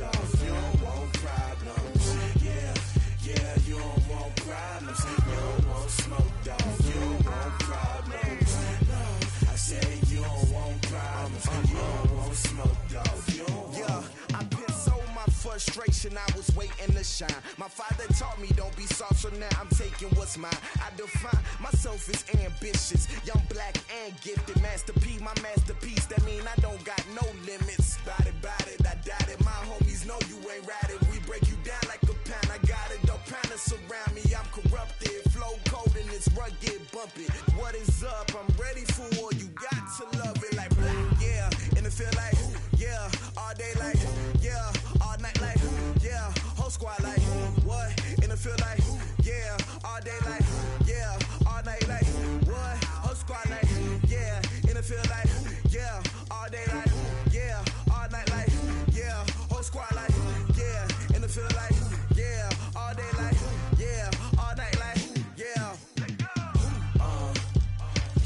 Dogg. You don't want problems. Yeah, yeah, you don't want problems. You don't want smoke, dog. You don't want problems. No, I said you don't want problems. You don't want smoke, dog. You don't want. Yeah, I pissed so my frustration, I was waiting to shine. My father taught me don't be soft, so now I'm taking what's mine. I define myself as ambitious, young, black, and gifted. Master P, my masterpiece, that mean I don't got no limits. Bout it, I doubt it. My homies know you ain't ratted. We break you down like a pound. I got it, don't pound to surround me. I'm corrupted, flow cold and it's rugged, bumpy. What is up? I'm ready for war. You got to love it like black, yeah. And it feel like, yeah, all day like, yeah, all night like, yeah, whole squad like, what? And it feel like, yeah, all day like, yeah, all night like, what? Whole squad like, yeah, and it feel like, yeah, all day like, yeah, all night like, yeah, whole squad like, yeah, and it feel like, yeah, all day like, yeah, all night like, yeah.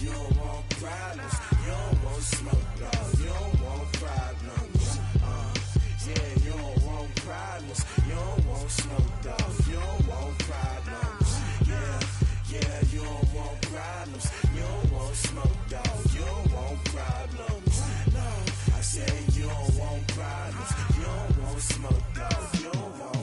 You don't want problems. You don't want smoke, dog. You don't want problems. Yeah, you don't want problems. You don't want smoke, dog. You don't want problems. Yeah, yeah, you don't want problems. You don't want smoke, dog. You don't want problems. No, I said you don't want problems. You don't want smoke, dog. You don't want.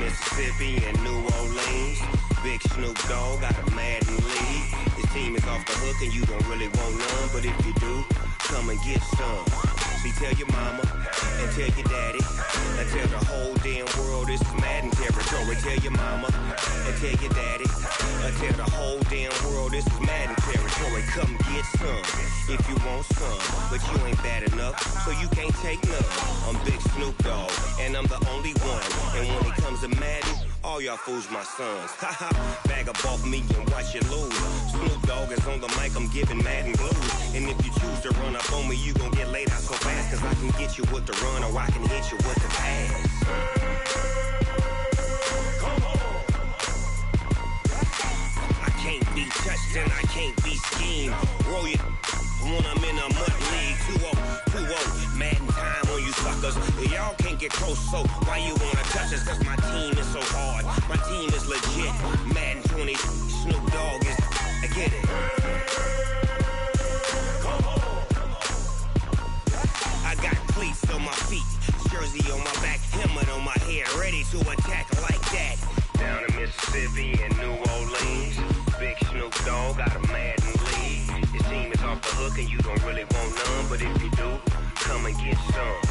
Mississippi and New Orleans, Big Snoop Dogg got a Madden lead. His team is off the hook and you don't really want none, but if you do, come and get some. See, tell your mama and tell your daddy and tell the whole damn world this is Madden territory. Tell your mama and tell your daddy and tell the whole damn world this is Madden territory. Come get some if you want some, but you ain't bad enough, so you can't take none. I'm Big Snoop Dogg and I'm the only one, and when it comes to Madden, all y'all fools my sons. Haha, bag up off me and watch you lose. Snoop Dogg is on the mic, I'm giving Madden blues. And if you choose to run up on me, you gon' get laid out so fast, cause I can get you with the run or I can hit you with the pass. I can't be touched and I can't be schemed. Roll you when I'm in a mud league. 2-0, Madden time on you suckers. Y'all can't get close, so why you wanna touch us? Cause my team is so hard, my team is legit. Madden 20, Snoop Dogg is, I get it. I got cleats on my feet, jersey on my back, helmet on my head, ready to attack like that. Down in Mississippi and New Orleans, Big Snoop Dogg got a Madden lead. His team is off the hook and you don't really want none, but if you do, come and get some.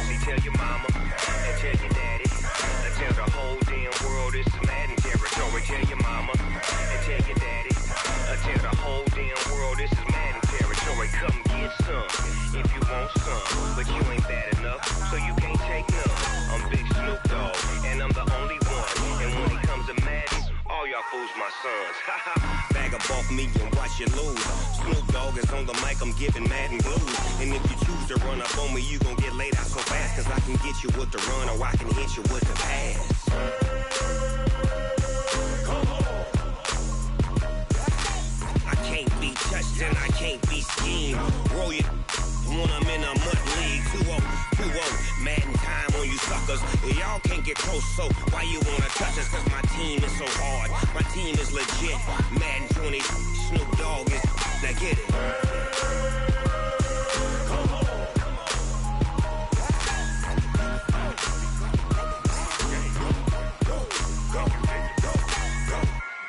See, tell your mama and tell your daddy and tell the whole damn world this is Madden territory. Tell your mama and tell your daddy and tell the whole damn world this is Madden territory. Come get some if you want some, but you ain't bad enough, so you can't take none. I'm Big Snoop Dogg and I'm the only one, and when it comes to Madden, all y'all fools my sons. Haha, bag up off me and watch you lose. Snoop Dogg is on the mic, I'm giving Madden blues. And if you choose to run up on me, you gon' get laid out so fast, cause I can get you with the run or I can hit you with the pass. I can't be touched and I can't be schemed. Roll you when I'm in a mud league. 2-0, Madden time on you suckers. Y'all can't get close, so why you wanna touch us? Cause my team is so hard, my team is legit. Madden 20, Snoop Dogg is, now get it.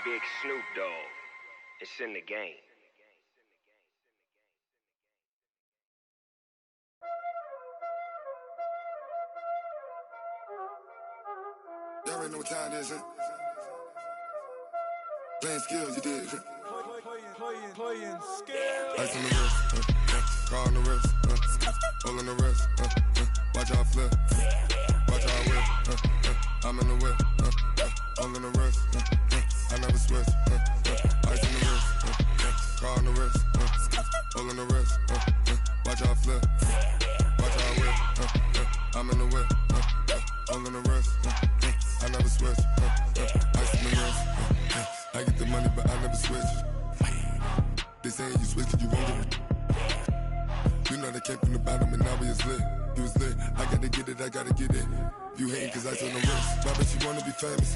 Big Snoop Dogg, it's in the game. Y'all already know what time it is, huh? Playing skills, you did, huh? Playing skills. Ice on the wrist, car on the wrist, hole in the wrist, watch how I flip, watch how I whip, I'm in the whip, hole in the wrist, I never switch, ice on the wrist, car on the wrist, hole in the wrist, watch how I flip, watch how I whip, I'm in the whip, hole in the wrist, I never switch, ice on the wrist, I get the money but I never switch. They saying you switch it, you won't get it. You know they came from the bottom and now we is lit. You was lit, I gotta get it, I gotta get it. You hating cause ice on the wrist. Why bet you wanna be famous,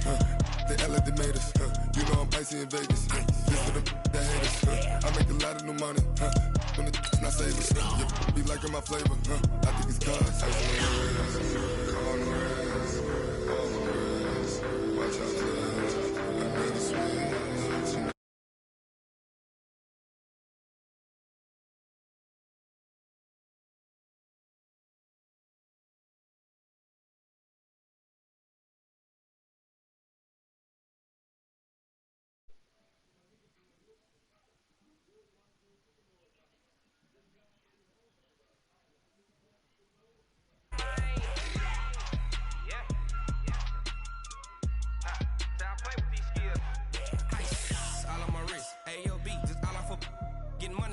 They Ella they made us, You know I'm icy in Vegas, This for the that hate us, I make a lot of new money, When the not savers, Be liking my flavor, I think it's cause ice on the wrist, on the wrist, on the wrist. Watch out, I never switch.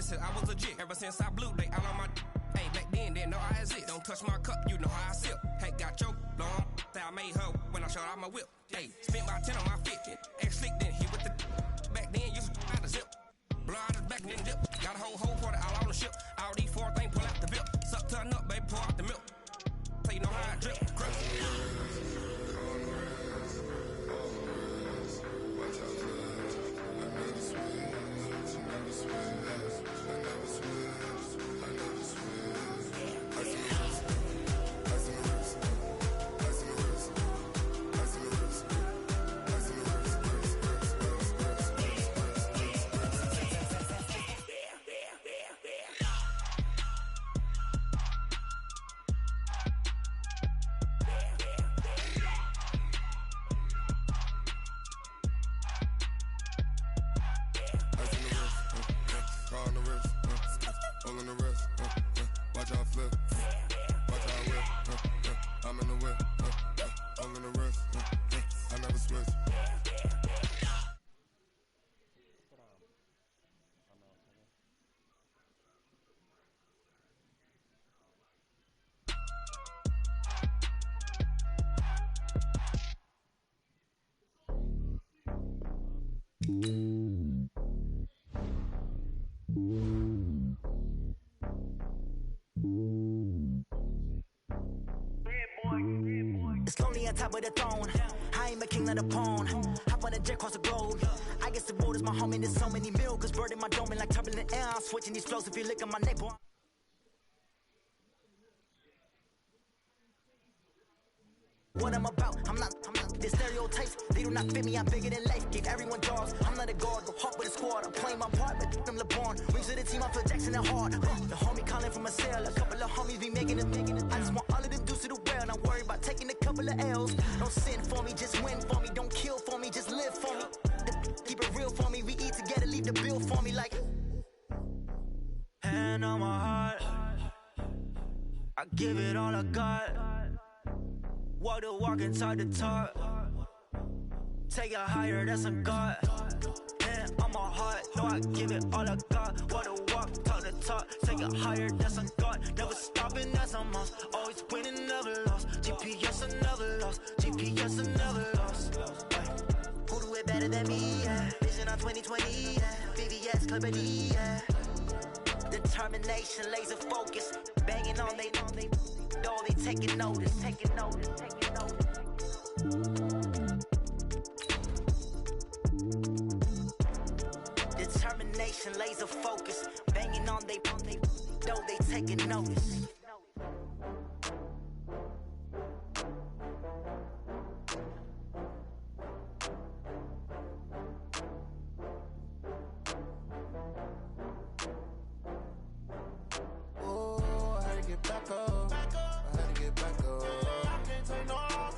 I was legit ever since I blew they all on my hey back then didn't know I exist. Don't touch my cup, you know how I sip. Hey, got your long that I made her when I showed out my whip. Hey, spent about 10 on my fit. Ex slick then hit with the back then used to out the zip. Blow out his back then dip. Got a whole party all on the ship. All these four things pull out the bip. Suck turn up, baby, pour out the milk. So you know how I drip. Crush. It's lonely on top of the throne. I ain't a king of the pawn. Hop on a jet across the globe. I guess the road is my home and there's so many milkers burning my dome like turbulent air. I'm switching these flows if you look at my neck, boy. What I'm about, I'm not the stereotypes, they do not fit me, I'm bigger than life, give everyone jaws, I'm not a guard, go hard with a squad, I'm playing my part, but I'm LeBron, wings to the team, I feel Jackson and hard, the homie calling from a cell, a couple of homies be making it, I just want all of them dudes to the well, not worry about taking a couple of L's, don't sin for me, just win for me, don't kill for me, just live for me, keep it real for me, we eat together, leave the bill for me, like, hand on my heart, I give it all I got. Walk the walk and talk the talk. Take it higher, that's a God. Hand on my heart, know I give it all I got. Walk the walk, talk the talk. Take it higher, that's a God. Never stopping, that's a must. Always winning, never lost. GPS, I never lost. GPS, I never lost. Who do it better than me? Yeah. Vision on 2020. Yeah. VVS, Clippity. Yeah. Determination, laser focus. Banging on they. Though they taking notice, taking notice. Determination, laser focus, banging on they, though they taking notice. Oh, I had to get back up. I had to get back up. I can't take no loss.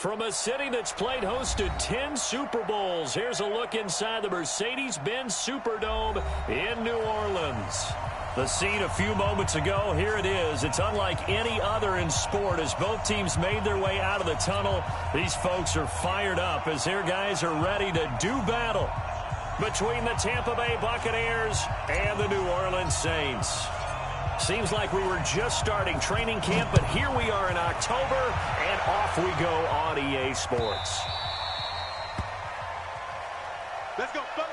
From a city that's played host to 10 Super Bowls, here's a look inside the Mercedes-Benz Superdome in New Orleans. The scene a few moments ago, here it is. It's unlike any other in sport as both teams made their way out of the tunnel. These folks are fired up as their guys are ready to do battle between the Tampa Bay Buccaneers and the New Orleans Saints. Seems like we were just starting training camp, but here we are in October, and off we go on EA Sports. Let's go, fellas.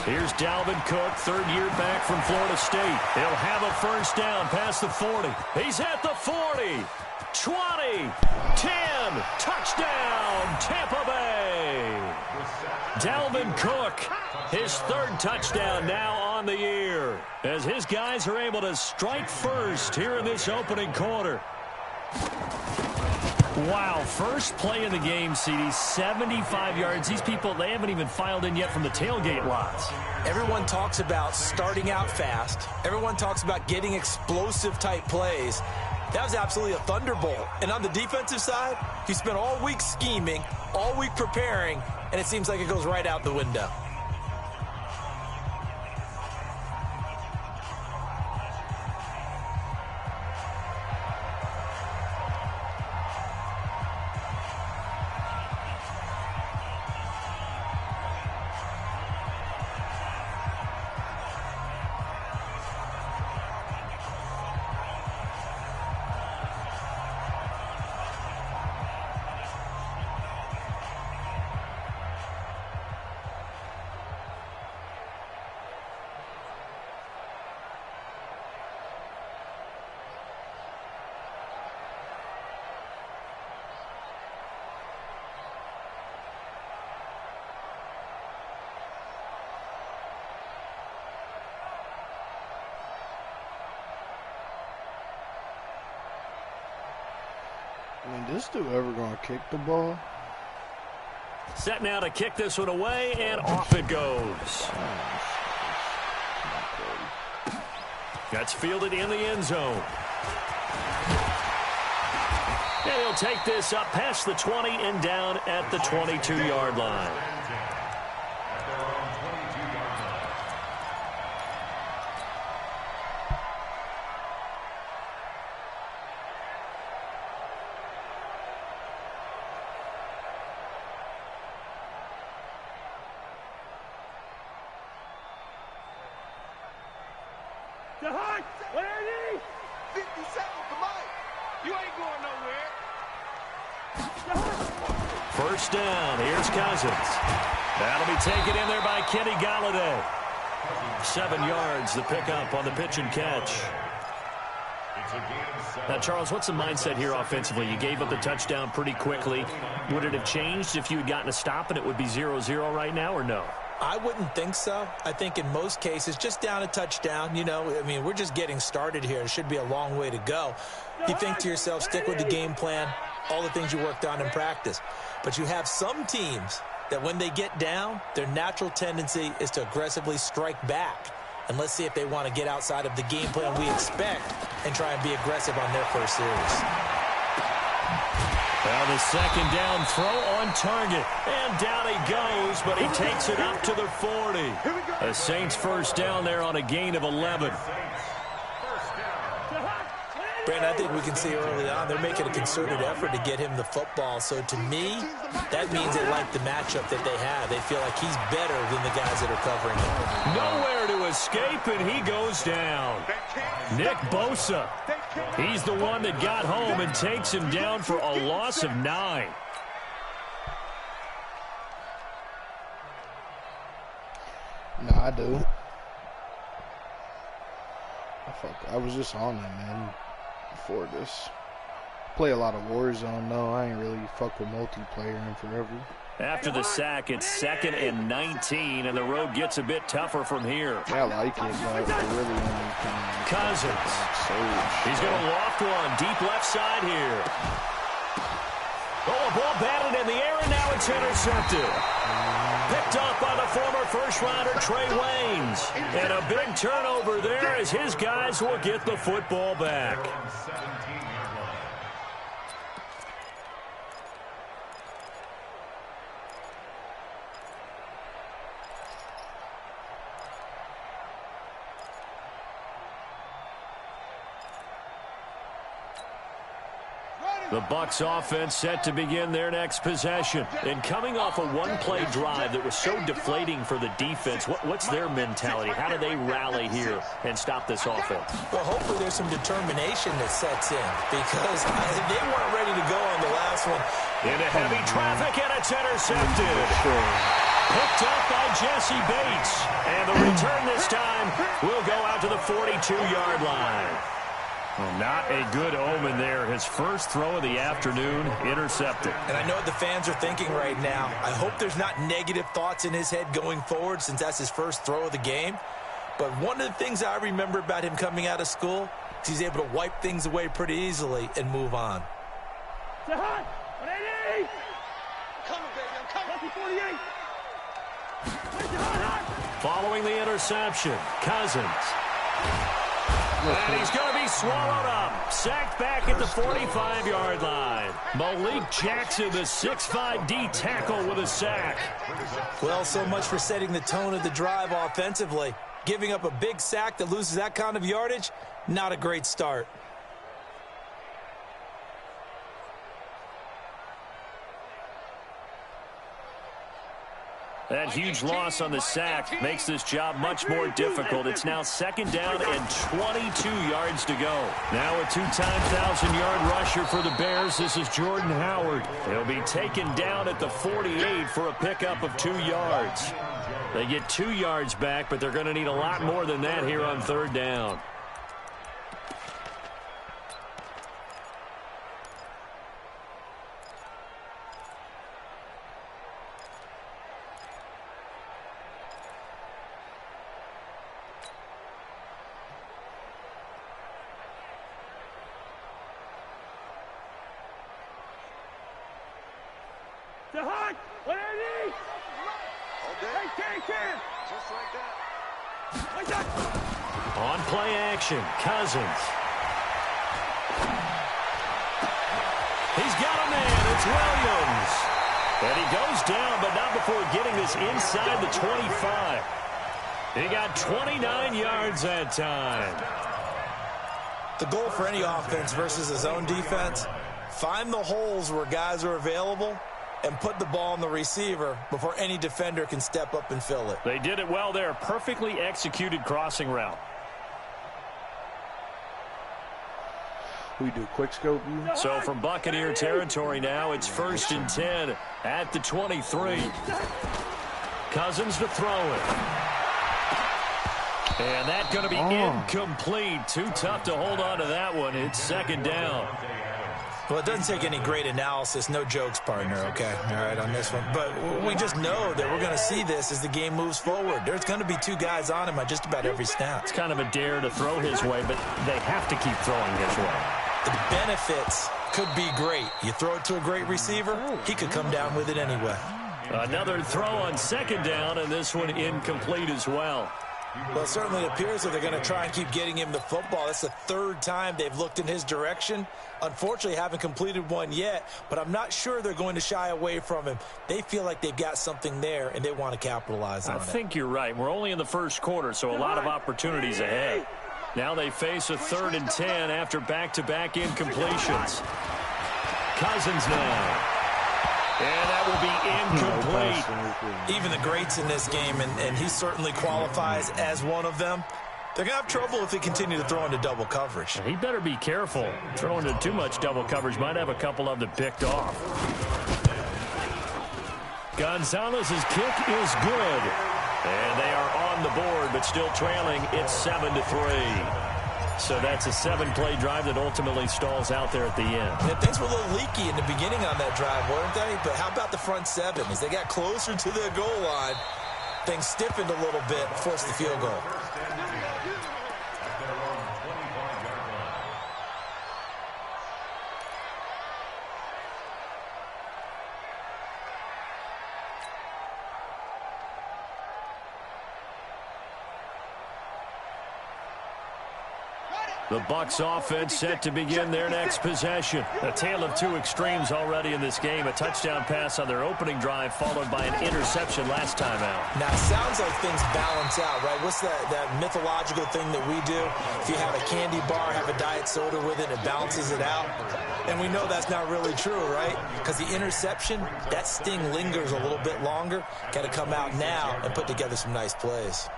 Here's Dalvin Cook, third year back from Florida State. He'll have a first down past the 40. He's at the 40, 20, 10, touchdown, Tampa Bay. Dalvin Cook, his third touchdown now on the year, as his guys are able to strike first here in this opening quarter. Wow, first play in the game, CD, 75 yards. These people, they haven't even filed in yet from the tailgate lots. Everyone talks about starting out fast. Everyone talks about getting explosive-type plays. That was absolutely a thunderbolt. And on the defensive side, he spent all week scheming, all week preparing, and it seems like it goes right out the window. This dude ever gonna kick the ball? Set now to kick this one away, and off it goes. That's fielded in the end zone. And he'll take this up past the 20 and down at the 22-yard line. First down. Here's Cousins. That'll be taken in there by Kenny Golladay. 7 yards, the pickup on the pitch and catch. Now, Charles, what's the mindset here offensively? You gave up the touchdown pretty quickly. Would it have changed if you had gotten a stop and it would be 0-0 right now, or no? I wouldn't think so. I think in most cases, just down a touchdown, you know, I mean, we're just getting started here. It should be a long way to go. You think to yourself, stick with the game plan, all the things you worked on in practice. But you have some teams that when they get down, their natural tendency is to aggressively strike back. And let's see if they want to get outside of the game plan we expect and try and be aggressive on their first series. Well, the second down throw on target. And down he goes, but he takes it up to the 40. The Saints first down there on a gain of 11. Brandon, I think we can see early on they're making a concerted effort to get him the football. So to me, that means they like the matchup that they have. They feel like he's better than the guys that are covering him. Nowhere to escape, and he goes down. Nick Bosa. He's the one that got home and takes him down for a loss of 9. No, I do. I was just on it, man, before this. Play a lot of Warzone, though. I ain't really fuck with multiplayer in forever. After the sack, it's 2nd and 19, and the road gets a bit tougher from here. Yeah, I like it, but I really only can. Cousins. He's going to loft one deep left side here. Oh, a ball batted in the air, and now it's intercepted. Picked off by the former first-rounder Trey Waynes. And a big turnover there as his guys will get the football back. The Bucs offense set to begin their next possession. And coming off a one-play drive that was so deflating for the defense, what's their mentality? How do they rally here and stop this offense? Well, hopefully there's some determination that sets in because they weren't ready to go on the last one. Into heavy traffic, and it's intercepted. Picked up by Jesse Bates. And the return this time will go out to the 42-yard line. Well, not a good omen there. His first throw of the afternoon, intercepted. And I know what the fans are thinking right now. I hope there's not negative thoughts in his head going forward since that's his first throw of the game. But one of the things I remember about him coming out of school is he's able to wipe things away pretty easily and move on. Coming, baby. I'm coming. 48. Following the interception, Cousins. And he's going to be swallowed up. Sacked back at the 45-yard line. Malik Jackson, the 6'5" D tackle with a sack. Well, so much for setting the tone of the drive offensively. Giving up a big sack that loses that kind of yardage, not a great start. That huge loss on the sack makes this job much more difficult. It's now 2nd down and 22 yards to go. Now a 2-time 1,000-yard rusher for the Bears. This is Jordan Howard. He'll be taken down at the 48 for a pickup of 2 yards. They get 2 yards back, but they're going to need a lot more than that here on 3rd down. On play action, Cousins. He's got a man. It's Williams. And he goes down, but not before getting this inside the 25. He got 29 yards that time. The goal for any offense versus his own defense, find the holes where guys are available and put the ball on the receiver before any defender can step up and fill it. They did it well there. Perfectly executed crossing route. We do quick scope view. So from Buccaneer territory now, it's 1st and 10 at the 23. Cousins to throw it. And that's going to be incomplete. Too tough to hold on to that one. It's 2nd down. Well, it doesn't take any great analysis. No jokes, partner, okay? All right, on this one. But we just know that we're going to see this as the game moves forward. There's going to be 2 guys on him on just about every snap. It's kind of a dare to throw his way, but they have to keep throwing his way. The benefits could be great. You throw it to a great receiver, he could come down with it anyway. Another throw on 2nd down, and this one incomplete as well. Well, it certainly appears that they're going to try and keep getting him the football. That's the 3rd time they've looked in his direction. Unfortunately, haven't completed one yet, but I'm not sure they're going to shy away from him. They feel like they've got something there, and they want to capitalize on it. I think you're right. We're only in the 1st quarter, so a lot of opportunities ahead. Now they face a 3rd and 10 after back-to-back incompletions. Cousins now. And that will be incomplete. Even the greats in this game, and he certainly qualifies as one of them, they're going to have trouble if they continue to throw into double coverage. He better be careful. Throwing into too much double coverage might have a couple of them picked off. Gonzalez's kick is good. And they are on but still trailing. It's 7-3. So that's a 7-play drive that ultimately stalls out there at the end. Yeah, things were a little leaky in the beginning on that drive, weren't they? But how about the front seven? As they got closer to the goal line, things stiffened a little bit, forced the field goal. The Bucs offense set to begin their next possession. A tale of two extremes already in this game. A touchdown pass on their opening drive followed by an interception last time out. Now, it sounds like things balance out, right? What's that mythological thing that we do? If you have a candy bar, have a diet soda with it, it balances it out. And we know that's not really true, right? Because the interception, that sting lingers a little bit longer. Got to come out now and put together some nice plays.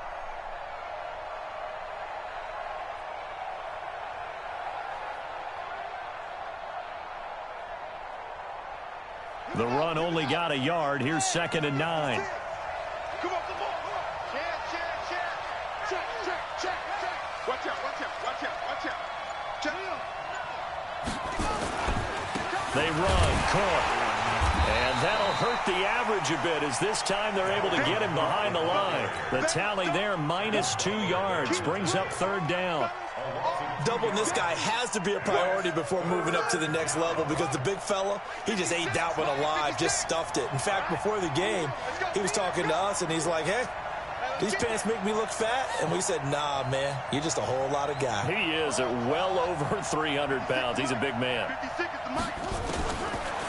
The run only got a yard. Here's 2nd and 9. Come on, come on. Check. Watch out. Check. They run, caught. And that'll hurt the average a bit as this time they're able to get him behind the line. The tally there, -2 yards, brings up 3rd down. Doubling this guy has to be a priority before moving up to the next level because the big fella, he just ate that one alive, just stuffed it. In fact, before the game, he was talking to us, and he's like, hey, these pants make me look fat. And we said, nah, man, you're just a whole lot of guy. He is at well over 300 pounds. He's a big man.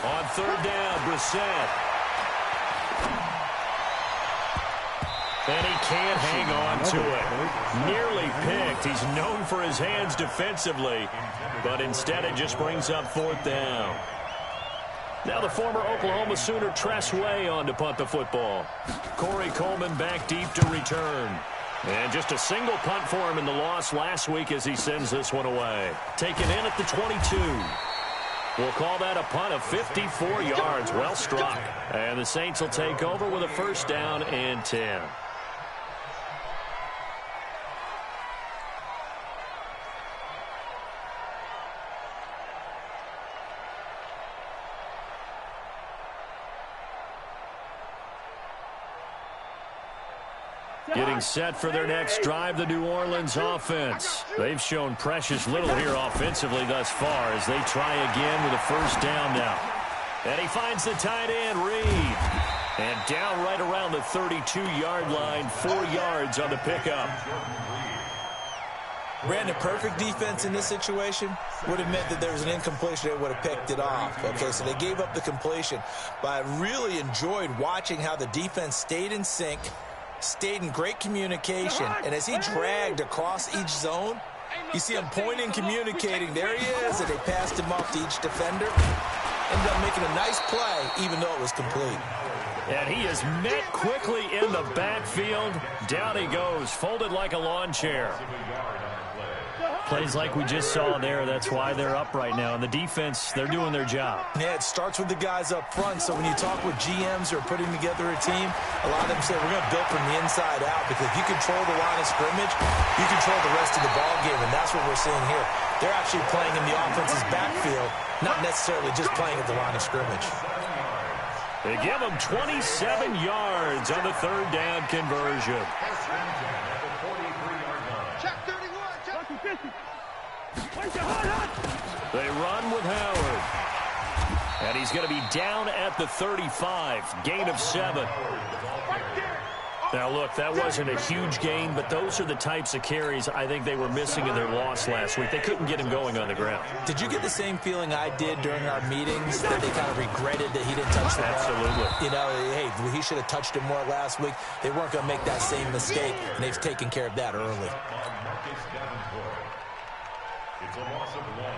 On 3rd down, Brissett. And he can't hang on to it. Nearly picked. He's known for his hands defensively, but instead it just brings up 4th down. Now the former Oklahoma Sooner Tress Way on to punt the football. Corey Coleman back deep to return. And just a single punt for him in the loss last week as he sends this one away. Taken in at the 22. We'll call that a punt of 54 yards. Well struck. And the Saints will take over with a 1st down and 10. Getting set for their next drive, the New Orleans offense. They've shown precious little here offensively thus far as they try again with a 1st down now. And he finds the tight end, Reed. And down right around the 32-yard line, 4 yards on the pickup. Brandon, perfect defense in this situation would have meant that there was an incompletion. They would have picked it off. Okay, so they gave up the completion. But I really enjoyed watching how the defense stayed in sync, stayed in great communication, and as he dragged across each zone, you see him pointing, communicating. There he is, and they passed him off to each defender. Ended up making a nice play, even though it was complete. And he is met quickly in the backfield. Down he goes, folded like a lawn chair. Plays like we just saw there. That's why they're up right now. And the defense, they're doing their job. Yeah, it starts with the guys up front. So when you talk with GMs who are putting together a team, a lot of them say we're going to build from the inside out because if you control the line of scrimmage, you control the rest of the ball game, and that's what we're seeing here. They're actually playing in the offense's backfield, not necessarily just playing at the line of scrimmage. They give them 27 yards on the 3rd down conversion. They run with Howard. And he's going to be down at the 35. Gain of 7. Now, look, that wasn't a huge gain, but those are the types of carries I think they were missing in their loss last week. They couldn't get him going on the ground. Did you get the same feeling I did during our meetings, that they kind of regretted that he didn't touch the ball? Absolutely. You know, hey, he should have touched it more last week. They weren't going to make that same mistake, and they've taken care of that early. It's a loss of 1.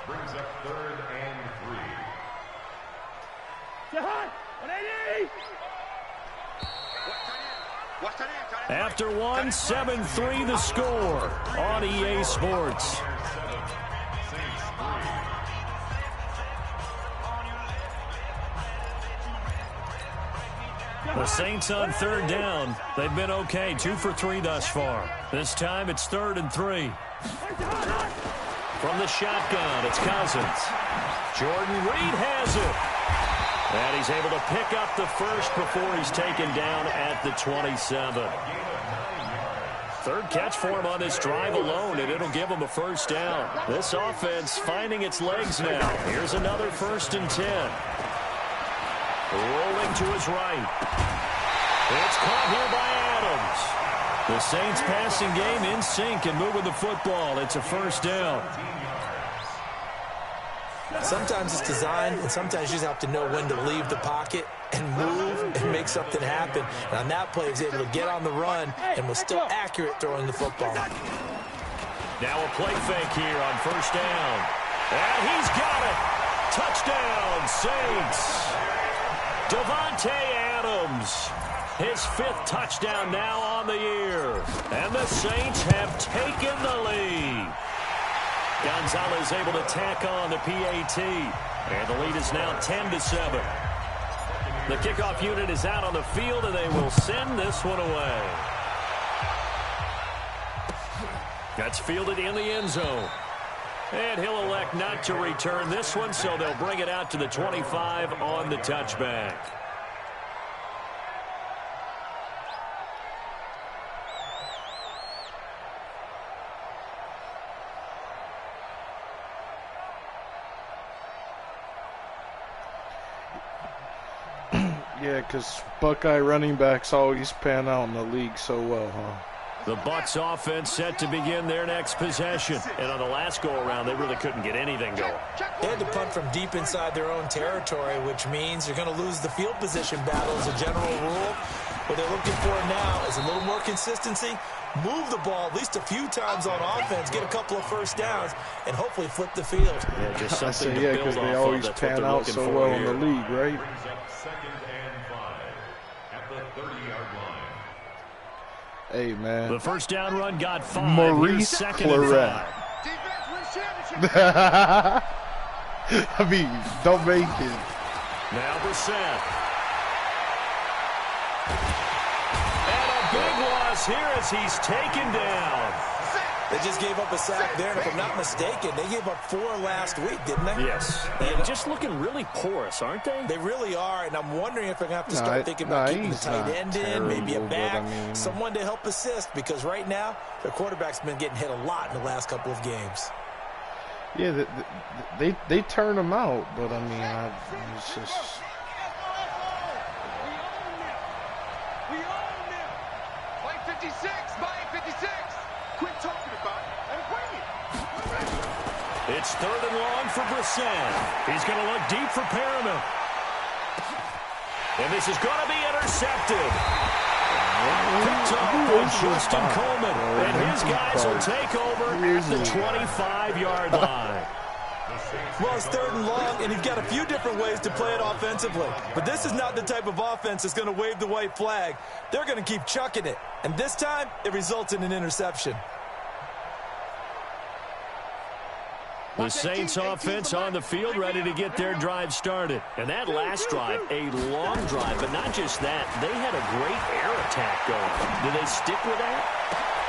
Brings up 3rd and 3. After 1, 7-3 the score on EA Sports. The Saints on third down. They've been okay, 2 for 3 thus far. This time it's 3rd and 3. From the shotgun, it's Cousins. Jordan Reed has it. And he's able to pick up the first before he's taken down at the 27. Third catch for him on this drive alone, and it'll give him a first down. This offense finding its legs now. Here's another 1st and 10. Rolling to his right. It's caught here by Adams. The Saints passing game in sync and moving the football. It's a first down. Sometimes it's designed, and sometimes you just have to know when to leave the pocket and move and make something happen. And on that play, he was able to get on the run and was still accurate throwing the football. Now a play fake here on first down. And he's got it. Touchdown, Saints. Davante Adams. His 5th touchdown now on the year. And the Saints have taken the lead. Gonzalez able to tack on the PAT. And the lead is now 10-7. The kickoff unit is out on the field, and they will send this one away. That's fielded in the end zone. And he'll elect not to return this one, so they'll bring it out to the 25 on the touchback. Yeah, because Buckeye running backs always pan out in the league so well, huh? The Bucs offense set to begin their next possession. And on the last go-around, they really couldn't get anything going. They had to punt from deep inside their own territory, which means you're going to lose the field position battle as a general rule. What they're looking for now is a little more consistency, move the ball at least a few times on offense, get a couple of first downs, and hopefully flip the field. Yeah, just something to because they always pan out so well in the league, right? Hey, man. The first down run got 5. Maurice Claret. I mean, don't make it. Now Brissett. And a big loss here as he's taken down. They just gave up a sack there, and if I'm not mistaken, they gave up 4 last week, didn't they? Yes. They're just looking really porous, aren't they? They really are, and I'm wondering if they're going to have to start thinking about keeping the tight end in, maybe a back, someone to help assist, because right now, their quarterback's been getting hit a lot in the last couple of games. Yeah, they turn them out, but, I mean, it's just... We own them. Play 56, play 56. Quit talking about it and bring it. It's 3rd and long for Brissett. He's going to look deep for Perriman. And this is going to be intercepted. Picked up by Justin Coleman. And his guys will take over at the 25-yard line. Well, it's 3rd and long, and you've got a few different ways to play it offensively. But this is not the type of offense that's going to wave the white flag. They're going to keep chucking it. And this time, it results in an interception. The Saints offense on the field ready to get their drive started. And that last drive, a long drive, but not just that. They had a great air attack going. Do they stick with that?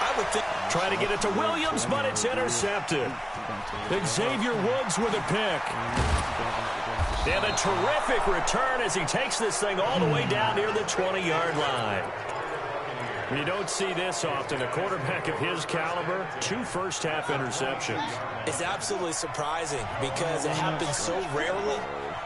I would think. Try to get it to Williams, but it's intercepted. Xavier Woods with a pick. And a terrific return as he takes this thing all the way down near the 20-yard line. You don't see this often. A quarterback of his caliber, 2 first-half interceptions. It's absolutely surprising because it happens so rarely.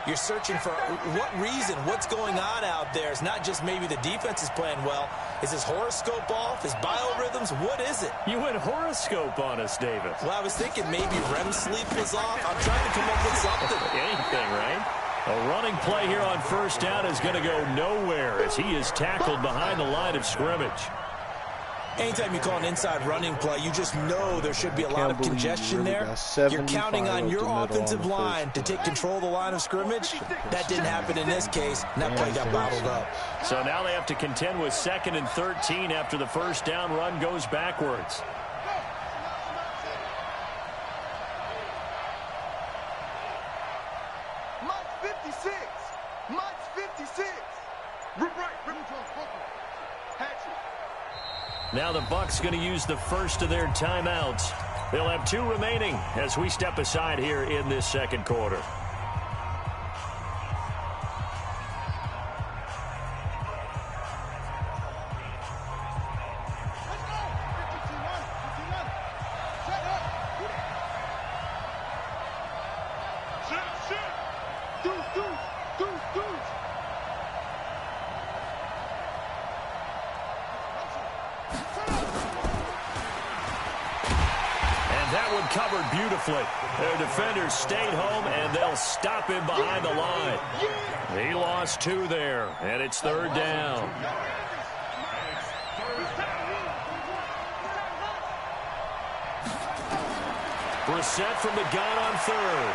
You're searching for what reason, what's going on out there. It's not just maybe the defense is playing well. Is his horoscope off? His biorhythms? What is it? You went horoscope on us, David. Well, I was thinking maybe REM sleep was off. I'm trying to come up with something. Anything, right? A running play here on first down is going to go nowhere as he is tackled behind the line of scrimmage. Anytime you call an inside running play, you just know there should be a lot of congestion there. You're counting on your offensive line to take control of the line of scrimmage. That didn't happen in this case, and that play got bottled up. So now they have to contend with 2nd and 13 after the first down run goes backwards. Mike's 56. Mike's 56. Right. Now the Bucs going to use the first of their timeouts. They'll have 2 remaining as we step aside here in this second quarter. Covered beautifully. Their defenders stayed home, and they'll stop him behind the line. He lost 2 there, and it's 3rd down. Brissett from the gun on 3rd.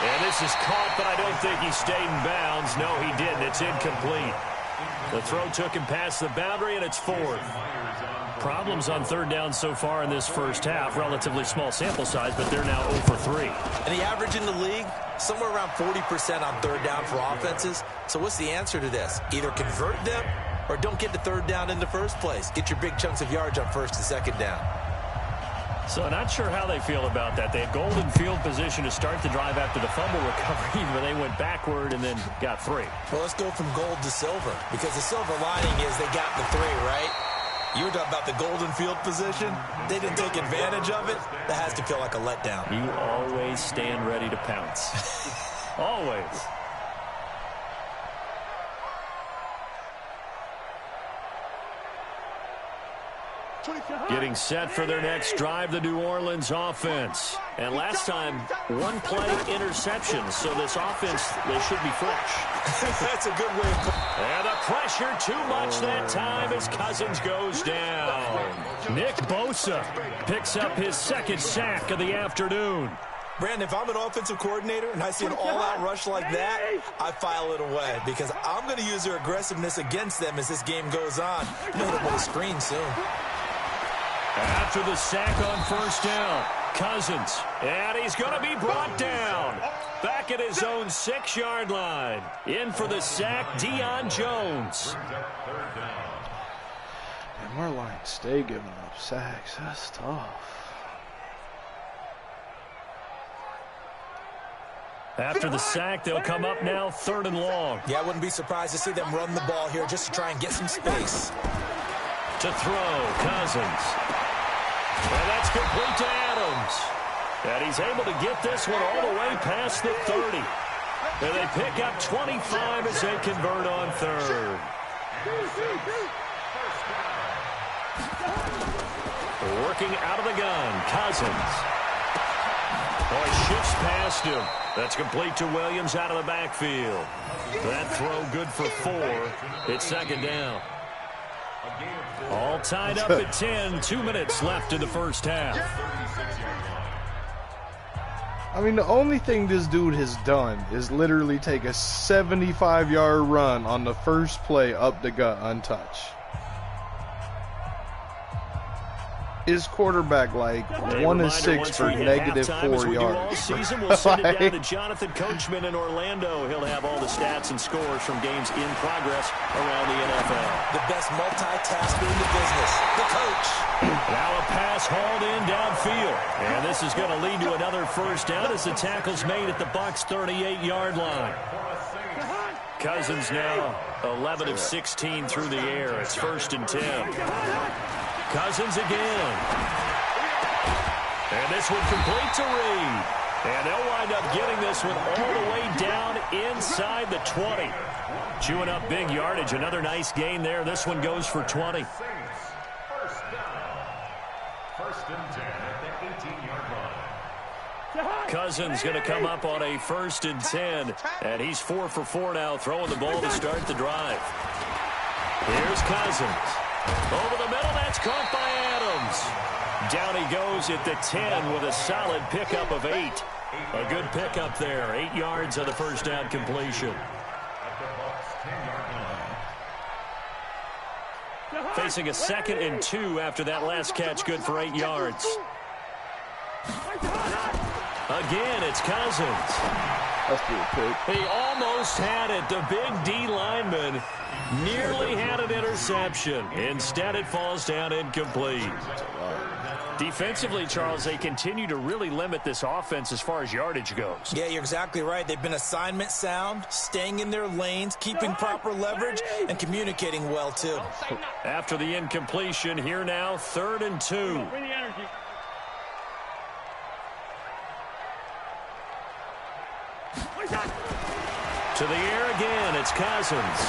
And this is caught, but I don't think he stayed in bounds. No, he didn't. It's incomplete. The throw took him past the boundary, and it's 4th. Problems on 3rd down so far in this first half. Relatively small sample size, but they're now 0 for 3. And the average in the league, somewhere around 40% on 3rd down for offenses. So what's the answer to this? Either convert them or don't get to 3rd down in the first place. Get your big chunks of yards on 1st and 2nd down. So not sure how they feel about that. They had golden field position to start the drive after the fumble recovery, but they went backward and then got 3. Well, let's go from gold to silver, because the silver lining is they got the 3, right? You were talking about the golden field position. They didn't take advantage of it. That has to feel like a letdown. You always stand ready to pounce. Always. Getting set for their next drive, the New Orleans offense. And last time, 1 play interception. So this offense, they should be fresh. That's a good way of putting it. And the pressure too much that time as Cousins goes down. Nick Bosa picks up his 2nd sack of the afternoon. Brandon, if I'm an offensive coordinator and I see an all-out rush like that, I file it away, because I'm going to use their aggressiveness against them as this game goes on. I'm going to put a screen soon. After the sack on 1st down, Cousins, and he's going to be brought down. Back at his own 6-yard line. In for the sack, Deion Jones. And our line stay giving up sacks. That's tough. After the sack, they'll come up now 3rd and long. Yeah, I wouldn't be surprised to see them run the ball here just to try and get some space. To throw, Cousins. And that's complete to Adams. And he's able to get this one all the way past the 30. And they pick up 25 as they convert on 3rd. Working out of the gun, Cousins. Oh, shifts past him. That's complete to Williams out of the backfield. That throw good for 4. It's 2nd down. All tied up at 10. 2 minutes left in the first half. I mean, the only thing this dude has done is literally take a 75-yard run on the first play up the gut untouched. His quarterback, like, 1 of 6 for negative 4 yards. Season, we'll send it down to Jonathan Coachman in Orlando. He'll have all the stats and scores from games in progress around the NFL. The best multitasker in the business, the coach. Now a pass hauled in downfield. And this is going to lead to another 1st down as the tackle's made at the Bucs' 38-yard line. Cousins now 11 of 16 through the air. It's 1st and 10. Cousins again. And this one complete to Reed. And they'll wind up getting this one all the way down inside the 20. Chewing up big yardage. Another nice gain there. This one goes for 20. 1st down. 1st and 10 at the 18-yard line. Cousins going to come up on a 1st and 10. And he's 4 for 4 now, throwing the ball to start the drive. Here's Cousins. Over the middle, that's caught by Adams. Down he goes at the 10 with a solid pickup of 8. A good pickup there. 8 yards on the 1st down completion. Facing a 2nd and 2 after that last catch, good for 8 yards. Again, it's Cousins. That's a pick. He almost had it. The big D lineman nearly had an interception. Instead, it falls down incomplete. Defensively, Charles, they continue to really limit this offense as far as yardage goes. Yeah, you're exactly right. They've been assignment sound, staying in their lanes, keeping proper leverage, and communicating well, too. After the incompletion, here now, 3rd and 2. To the air again, it's Cousins.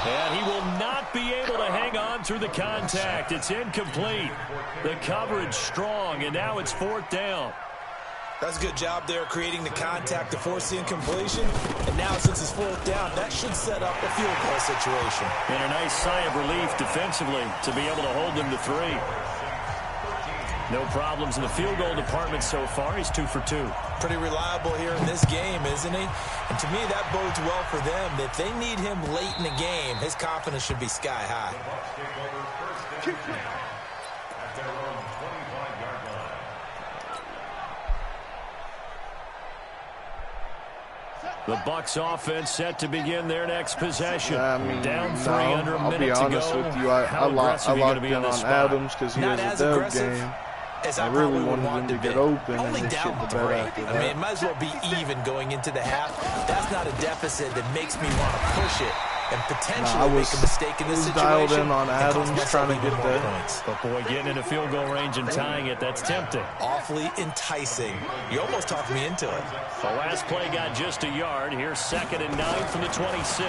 And he will not be able to hang on through the contact. It's incomplete. The coverage strong, and now it's 4th down. That's a good job there creating the contact to force the incompletion. And now since it's 4th down, that should set up a field goal situation. And a nice sigh of relief defensively to be able to hold them to 3. No problems in the field goal department so far. He's 2 for 2. Pretty reliable here in this game, isn't he? And to me, that bodes well for them. If they need him late in the game, his confidence should be sky high. The Bucs offense set to begin their next possession. Down 3 under a minute to go. I'll be honest with you. I locked in on Adams because he has a dub game. I really wanted him to get open and then shit the bed after that. I mean, it might as well be even going into the half. That's not a deficit that makes me want to push it and potentially make a mistake in this situation. Dialed in on Adams trying to get that. Points. But boy, getting into field goal range and tying it, that's tempting. Awfully enticing. You almost talked me into it. The last play got just a yard. Here's 2nd and 9 from the 26.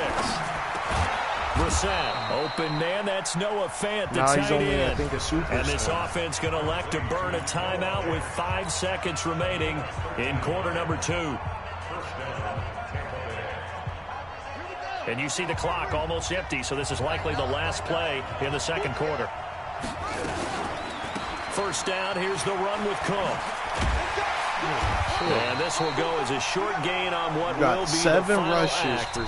Brissett, open man, that's Noah Fant, the tight end. I think, a superstar. And this offense going to elect to burn a timeout with 5 seconds remaining in quarter number 2. And you see the clock almost empty, so this is likely the last play in the 2nd quarter. 1st down, here's the run with Cook. And this will go as a short gain on what will be 7 the rushes for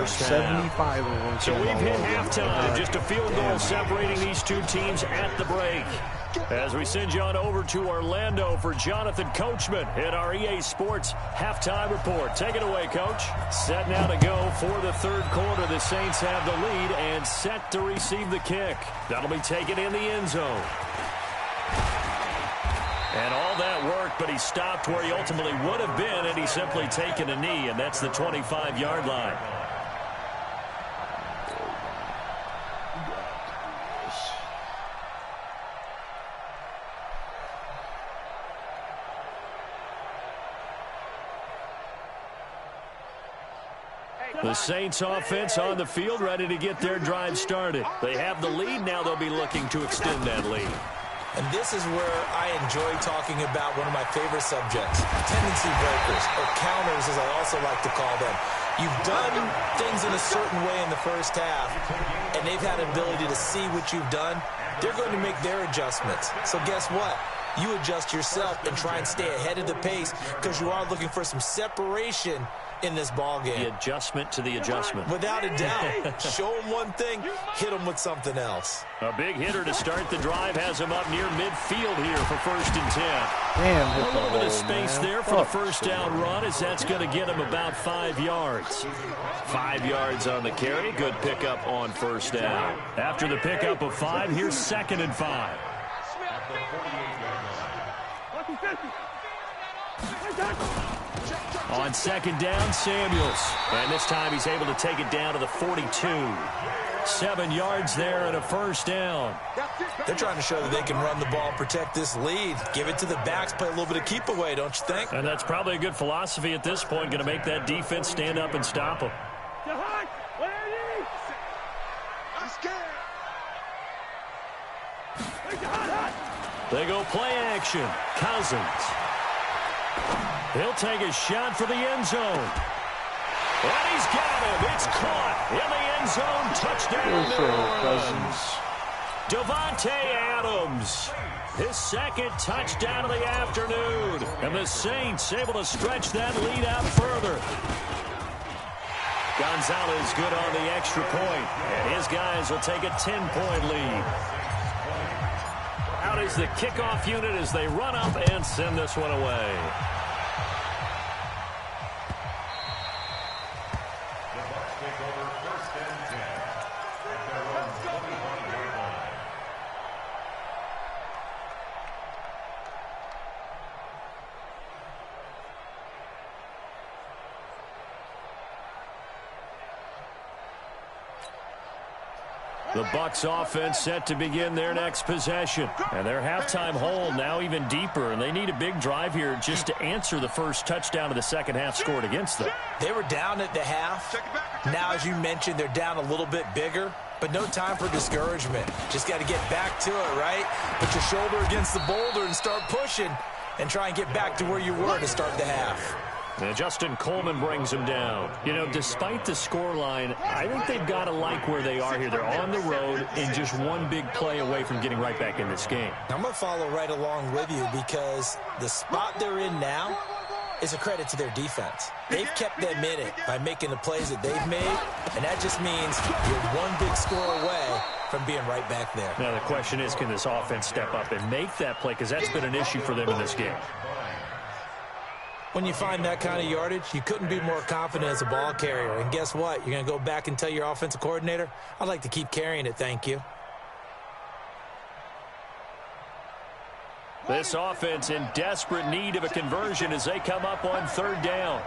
75 of them. So we've hit halftime. Just a field goal separating these two teams at the break. As we send you on over to Orlando for Jonathan Coachman in our EA Sports halftime report. Take it away, Coach. Set now to go for the 3rd quarter. The Saints have the lead and set to receive the kick. That'll be taken in the end zone. And all that work, but he stopped where he ultimately would have been, and he's simply taken a knee, and that's the 25-yard line. The Saints offense on the field, ready to get their drive started. They have the lead. Now they'll be looking to extend that lead. And this is where I enjoy talking about one of my favorite subjects, tendency breakers, or counters as I also like to call them. You've done things in a certain way in the first half, and they've had an ability to see what you've done. They're going to make their adjustments. So guess what? You adjust yourself and try and stay ahead of the pace because you are looking for some separation in this ball game. The adjustment to the adjustment. Without a doubt. Show them one thing, hit them with something else. A big hitter to start the drive has him up near midfield here for 1st and 10. Damn, a little bit of space there for the 1st down run, as that's going to get him about 5 yards. 5 yards on the carry. Good pickup on 1st down. After the pickup of 5, here's 2nd and 5. On 2nd down, Samuels. And this time he's able to take it down to the 42. 7 yards there and a 1st down. They're trying to show that they can run the ball and protect this lead. Give it to the backs, play a little bit of keep away, don't you think? And that's probably a good philosophy at this point, going to make that defense stand up and stop them. They go play action. Cousins. He'll take a shot for the end zone. And he's got him. It's caught in the end zone. Touchdown, New Orleans. Davante Adams. His 2nd touchdown of the afternoon. And the Saints able to stretch that lead out further. Gonzalez good on the extra point. And his guys will take a 10-point lead. Out is the kickoff unit as they run up and send this one away. The Bucs offense set to begin their next possession. And their halftime hole now even deeper, and they need a big drive here just to answer the first touchdown of the second half scored against them. They were down at the half. Now, as you mentioned, they're down a little bit bigger, but no time for discouragement. Just got to get back to it, right? Put your shoulder against the boulder and start pushing and try and get back to where you were to start the half. And Justin Coleman brings him down. You know, despite the scoreline, I think they've got to like where they are here. They're on the road and just one big play away from getting right back in this game. I'm going to follow right along with you because the spot they're in now is a credit to their defense. They've kept them in it by making the plays that they've made, and that just means you're one big score away from being right back there. Now, the question is, can this offense step up and make that play? Because that's been an issue for them in this game. When you find that kind of yardage, you couldn't be more confident as a ball carrier. And guess what? You're going to go back and tell your offensive coordinator, I'd like to keep carrying it, thank you. This offense in desperate need of a conversion as they come up on third down.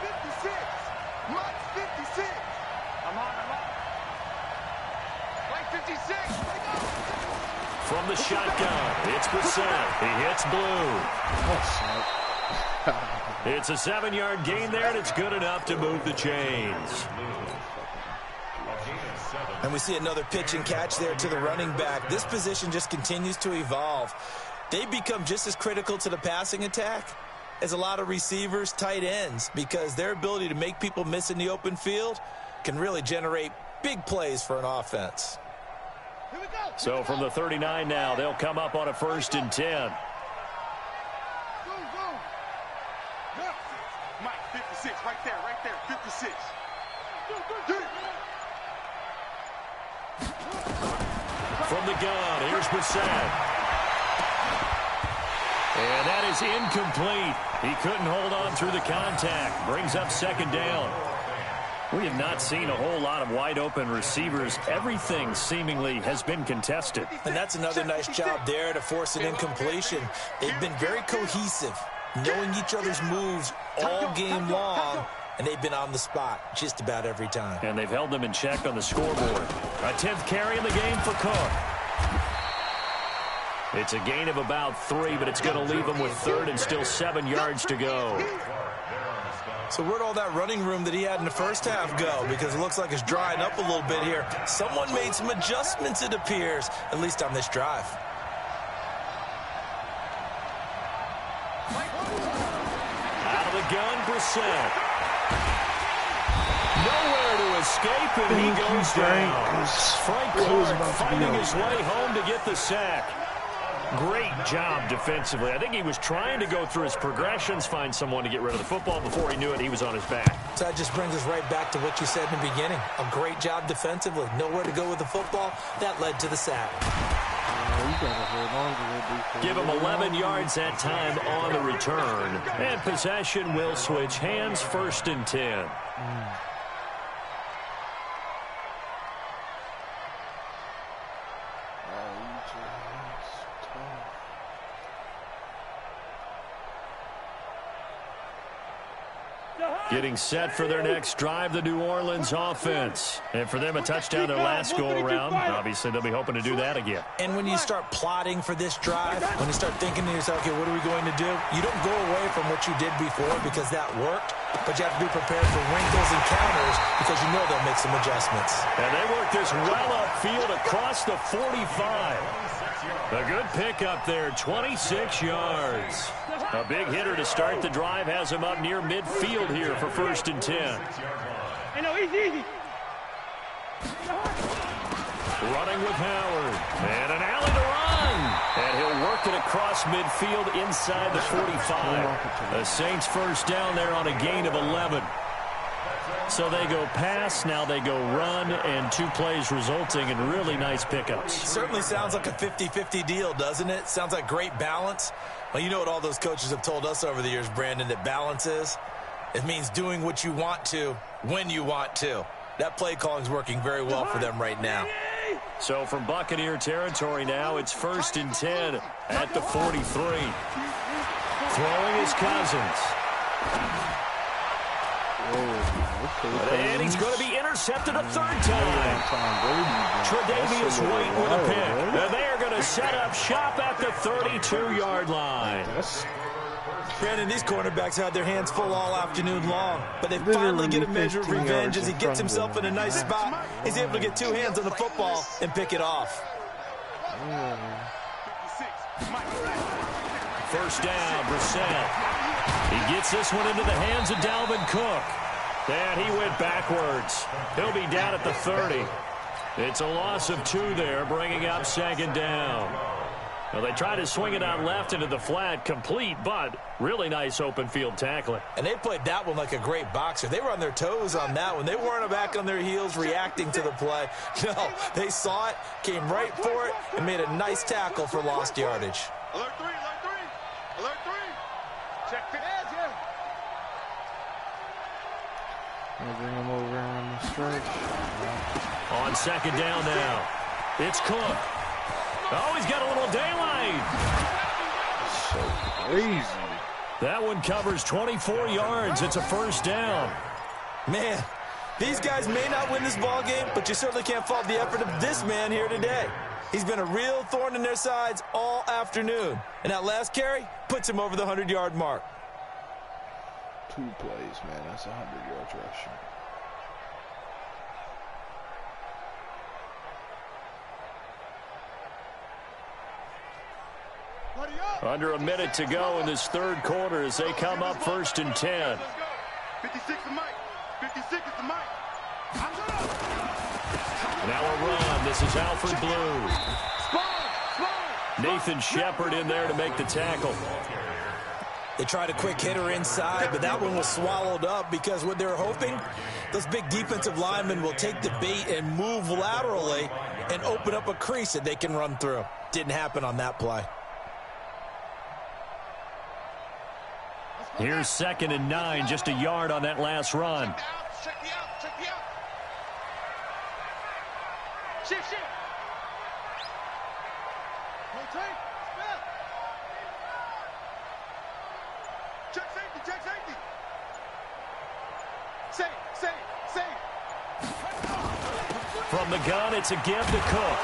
56. I'm on. 56. From the shotgun, it's Brissett. He hits blue. It's a 7-yard gain there, and it's good enough to move the chains. And we see another pitch and catch there to the running back. This position just continues to evolve. They become just as critical to the passing attack as a lot of receivers, tight ends, because their ability to make people miss in the open field can really generate big plays for an offense. So from the 39 now, they'll come up on a 1st and 10. Mike, 56, right there, 56. From the gun, here's Brissett. And that is incomplete. He couldn't hold on through the contact. Brings up 2nd down. We have not seen a whole lot of wide-open receivers. Everything seemingly has been contested. And that's another nice job there to force an incompletion. They've been very cohesive, knowing each other's moves all game long, and they've been on the spot just about every time. And they've held them in check on the scoreboard. A 10th carry in the game for Cook. It's a gain of about 3, but it's going to leave them with 3rd and still 7 yards to go. So where'd all that running room that he had in the first half go? Because it looks like it's drying up a little bit here. Someone made some adjustments, it appears, at least on this drive. Out of the gun, Brissett. Nowhere to escape, and he goes down. Frank Clark finding his way home to get the sack. Great job defensively. I think he was trying to go through his progressions, find someone to get rid of the football. Before he knew it, he was on his back. So that just brings us right back to what you said in the beginning. A great job defensively. Nowhere to go with the football. That led to the sack. Give him 11 yards that time on the return. And possession will switch hands, 1st and 10. Getting set for their next drive, the New Orleans offense. And for them, a touchdown their last go-around. Obviously, they'll be hoping to do that again. And when you start plotting for this drive, when you start thinking to yourself, okay, what are we going to do? You don't go away from what you did before because that worked, but you have to be prepared for wrinkles and counters because you know they'll make some adjustments. And they work this well upfield across the 45. A good pickup there, 26 yards. A big hitter to start the drive has him up near midfield here for 1st and 10. Running with Howard. And an alley to run. And he'll work it across midfield inside the 45. The Saints 1st down there on a gain of 11. So they go pass, now they go run, and 2 plays resulting in really nice pickups. Certainly sounds like a 50-50 deal, doesn't it? Sounds like great balance. Well, you know what all those coaches have told us over the years, Brandon, that balance is? It means doing what you want to when you want to. That play calling is working very well for them right now. So from Buccaneer territory now, it's 1st and 10 at the 43. Throwing is Cousins. And he's going to be intercepted a third time. Tre'Davious White with a pick. And they are going to set up shop at the 32-yard line. Brandon, these cornerbacks had their hands full all afternoon long, but they finally get a measure of revenge as he gets himself in a nice spot. He's able to get two hands on the football and pick it off. First down, Brissett. He gets this one into the hands of Dalvin Cook. And he went backwards. He'll be down at the 30. It's a loss of 2 there, bringing up second down. Well, they tried to swing it out left into the flat, complete, but really nice open field tackling. And they played that one like a great boxer. They were on their toes on that one. They weren't back on their heels reacting to the play. No, they saw it, came right for it, and made a nice tackle for lost yardage. Alert 3, alert 3, alert 3. Check the edge, yeah. I'll bring him over on the stretch. On second down now. It's Cook. Oh, he's got a little daylight. So crazy. That one covers 24 yards. It's a first down. Man, these guys may not win this ball game, but you certainly can't fault the effort of this man here today. He's been a real thorn in their sides all afternoon. And that last carry puts him over the 100-yard mark. 2 plays, man. That's 100 yards rushing. Under a minute to go in this third quarter as they come up first and 10. 56 is Mike. 56 is the Mike. Now a run. This is Alfred Blue. Nathan Shepard in there to make the tackle. They tried a quick hitter inside, but that one was swallowed up because what they were hoping, those big defensive linemen will take the bait and move laterally and open up a crease that they can run through. Didn't happen on that play. Here's second and 9, just a yard on that last run. Check the out, check the out. Shift. Rotate, spell. Check safety. Save. From the gun, it's a give to Cook.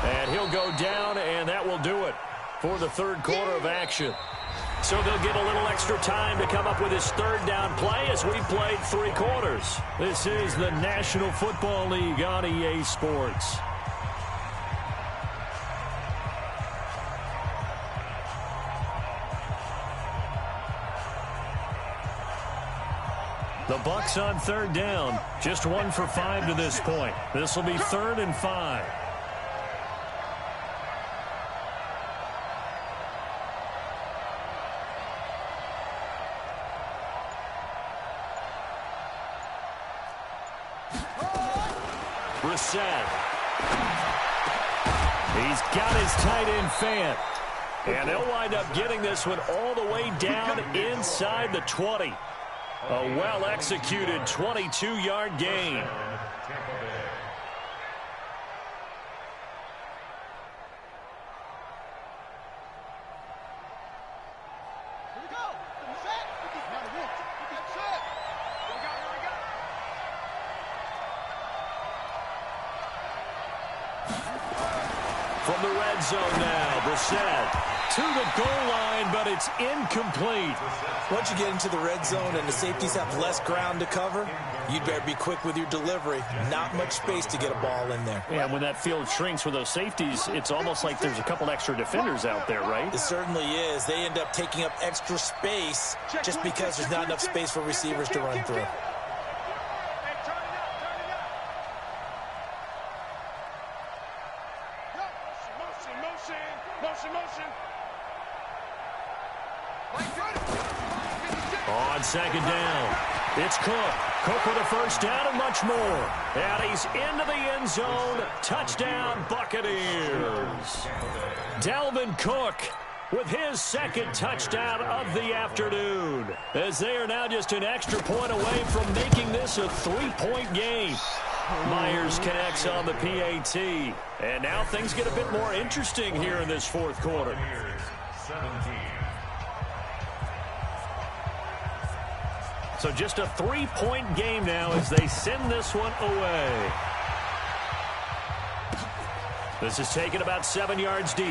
And he'll go down, and that will do it for the third quarter of action. So they'll get a little extra time to come up with his third down play as we played 3 quarters. This is the National Football League on EA Sports. The Bucs on third down, just 1 for 5 to this point. This will be 3rd and 5. Brissett. He's got his tight end Fant. And they'll wind up getting this one all the way down inside the 20. A well-executed 22-yard gain. From the red zone now, Brissett to the goal line, but it's incomplete. Once you get into the red zone and the safeties have less ground to cover, you'd better be quick with your delivery. Not much space to get a ball in there. Yeah, when that field shrinks with those safeties, it's almost like there's a couple extra defenders out there, right? It certainly is. They end up taking up extra space just because there's not enough space for receivers to run through. On second down, it's Cook. Cook with a first down and much more. And he's into the end zone. Touchdown, Buccaneers. Dalvin Cook with his second touchdown of the afternoon, as they are now just an extra point away from making this a 3-point game. Myers connects on the PAT. And now things get a bit more interesting here in this fourth quarter. 17. So just a 3-point game now as they send this one away. This is taken about 7 yards deep.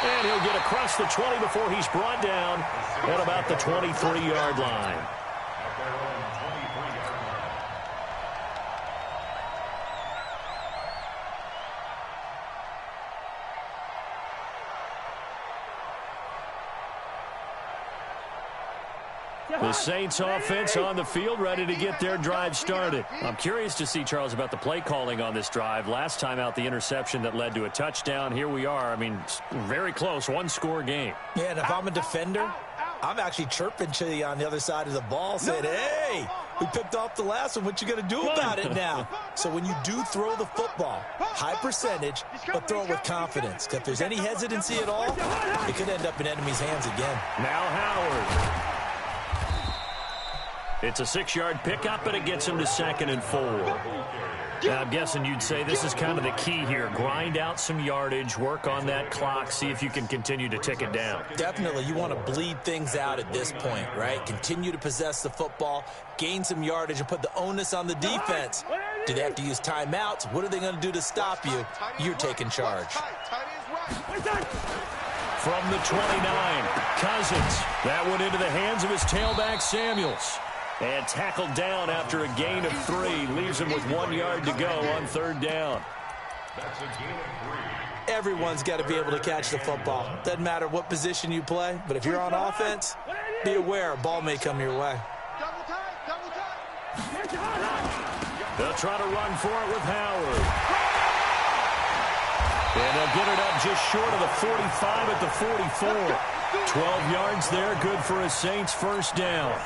And he'll get across the 20 before he's brought down at about the 23-yard line. The Saints offense on the field, ready to get their drive started. I'm curious to see, Charles, about the play calling on this drive. Last time out, the interception that led to a touchdown. Here we are. I mean, very close, one-score game. Yeah, and if I'm a defender, I'm actually chirping to you on the other side of the ball, saying, hey, we picked off the last one. What you going to do about it now? So when you do throw the football, high percentage, but throw it with confidence. If there's any hesitancy at all, it could end up in enemy's hands again. Now Howard. It's a 6-yard pickup, and it gets him to 2nd and 4. Now, I'm guessing you'd say this is kind of the key here. Grind out some yardage, work on that clock, see if you can continue to tick it down. Definitely. You want to bleed things out at this point, right? Continue to possess the football, gain some yardage, and put the onus on the defense. Do they have to use timeouts? What are they going to do to stop you? You're taking charge. From the 29, Cousins. That one into the hands of his tailback, Samuels. And tackled down after a gain of 3. Leaves him with 1 yard to go on 3rd down. That's a gain of 3. Everyone's got to be able to catch the football. Doesn't matter what position you play, but if you're on offense, be aware a ball may come your way. They'll try to run for it with Howard. And they'll get it up just short of the 45 at the 44. 12 yards there, good for a Saints first down.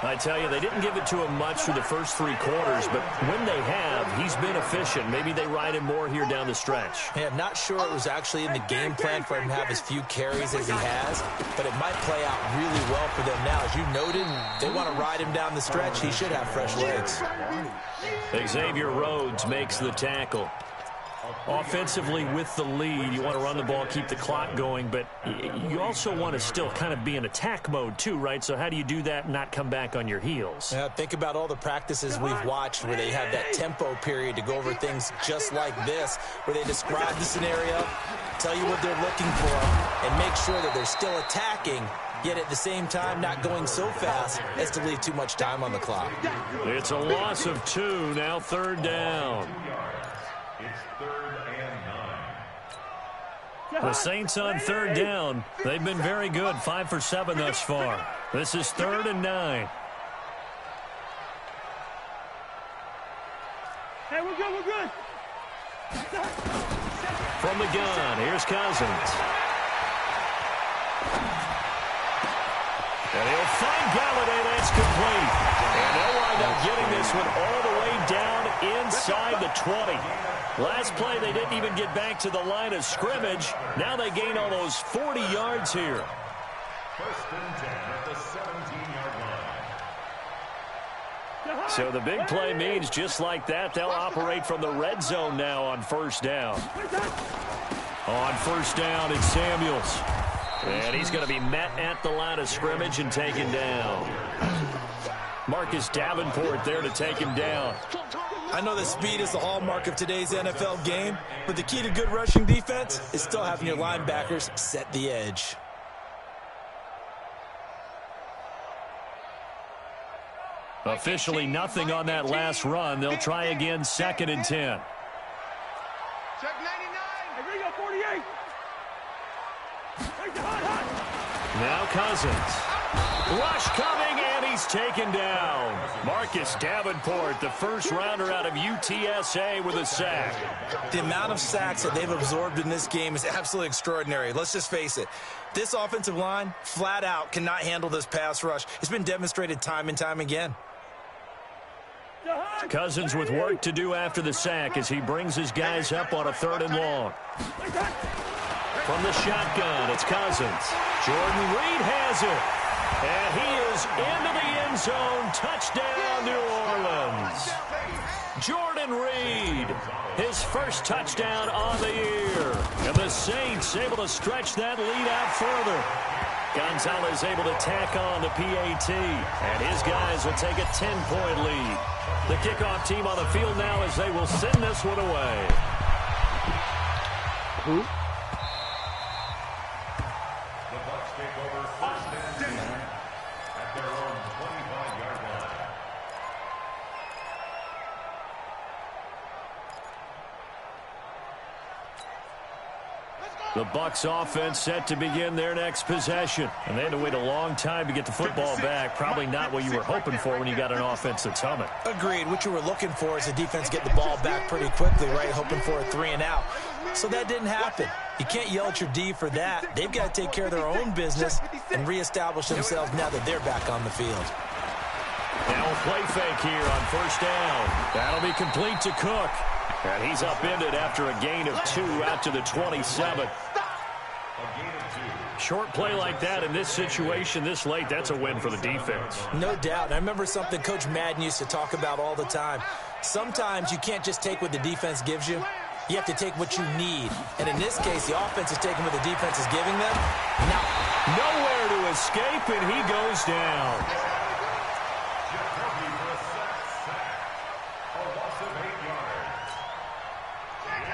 I tell you, they didn't give it to him much through the first 3 quarters, but when they have, he's been efficient. Maybe they ride him more here down the stretch. Yeah, I'm not sure it was actually in the game plan for him to have as few carries as he has, but it might play out really well for them now. As you noted, they want to ride him down the stretch. He should have fresh legs. Xavier Rhodes makes the tackle. Offensively with the lead, you want to run the ball, keep the clock going, but you also want to still kind of be in attack mode too, right? So how do you do that and not come back on your heels? Yeah, think about all the practices we've watched where they have that tempo period to go over things just like this, where they describe the scenario, tell you what they're looking for, and make sure that they're still attacking, yet at the same time not going so fast as to leave too much time on the clock. It's a loss of 2, now 3rd down. The Saints on 3rd down. They've been very good, 5 for 7 thus far. This is 3rd and 9. Hey, we're good, we're good. From the gun, here's Cousins. And he'll find Galladay, that's complete. And they'll wind up getting this one all the way down inside the 20. Last play, they didn't even get back to the line of scrimmage. Now they gain almost 40 yards here. 1st and 10 at the 17-yard line. So the big play means just like that, they'll operate from the red zone now on 1st down. On 1st down, it's Samuels. And he's going to be met at the line of scrimmage and taken down. Marcus Davenport there to take him down. I know that speed is the hallmark of today's NFL game, but the key to good rushing defense is still having your linebackers set the edge. Officially nothing on that last run. They'll try again, 2nd and 10. Check 99. Here we go, 48. Now Cousins. Rush coming, and he's taken down. Marcus Davenport, the first rounder out of UTSA with a sack. The amount of sacks that they've absorbed in this game is absolutely extraordinary. Let's just face it. This offensive line, flat out, cannot handle this pass rush. It's been demonstrated time and time again. Cousins with work to do after the sack as he brings his guys up on a 3rd and long. From the shotgun, it's Cousins. Jordan Reed has it. And he is into the end zone. Touchdown, New Orleans. Jordan Reed, his first touchdown on the year. And the Saints able to stretch that lead out further. Gonzalez able to tack on the PAT, and his guys will take a 10-point lead. The kickoff team on the field now as they will send this one away. Who? The Bucs take over first and 10 at their own 25-yard line. The Bucs offense set to begin their next possession. And they had to wait a long time to get the football back. Probably not what you were hoping for when you got an offense that's humming. Agreed. What you were looking for is the defense get the ball back pretty quickly, right? Hoping for a 3 and out. So that didn't happen. You can't yell at your D for that. They've got to take care of their own business and reestablish themselves now that they're back on the field. Now a play fake here on first down. That'll be complete to Cook. And he's upended after a gain of 2 out to the 27. Short play like that in this situation this late, that's a win for the defense. No doubt. I remember something Coach Madden used to talk about all the time. Sometimes you can't just take what the defense gives you. You have to take what you need. And in this case, the offense is taking what the defense is giving them. Now, nowhere to escape, and he goes down.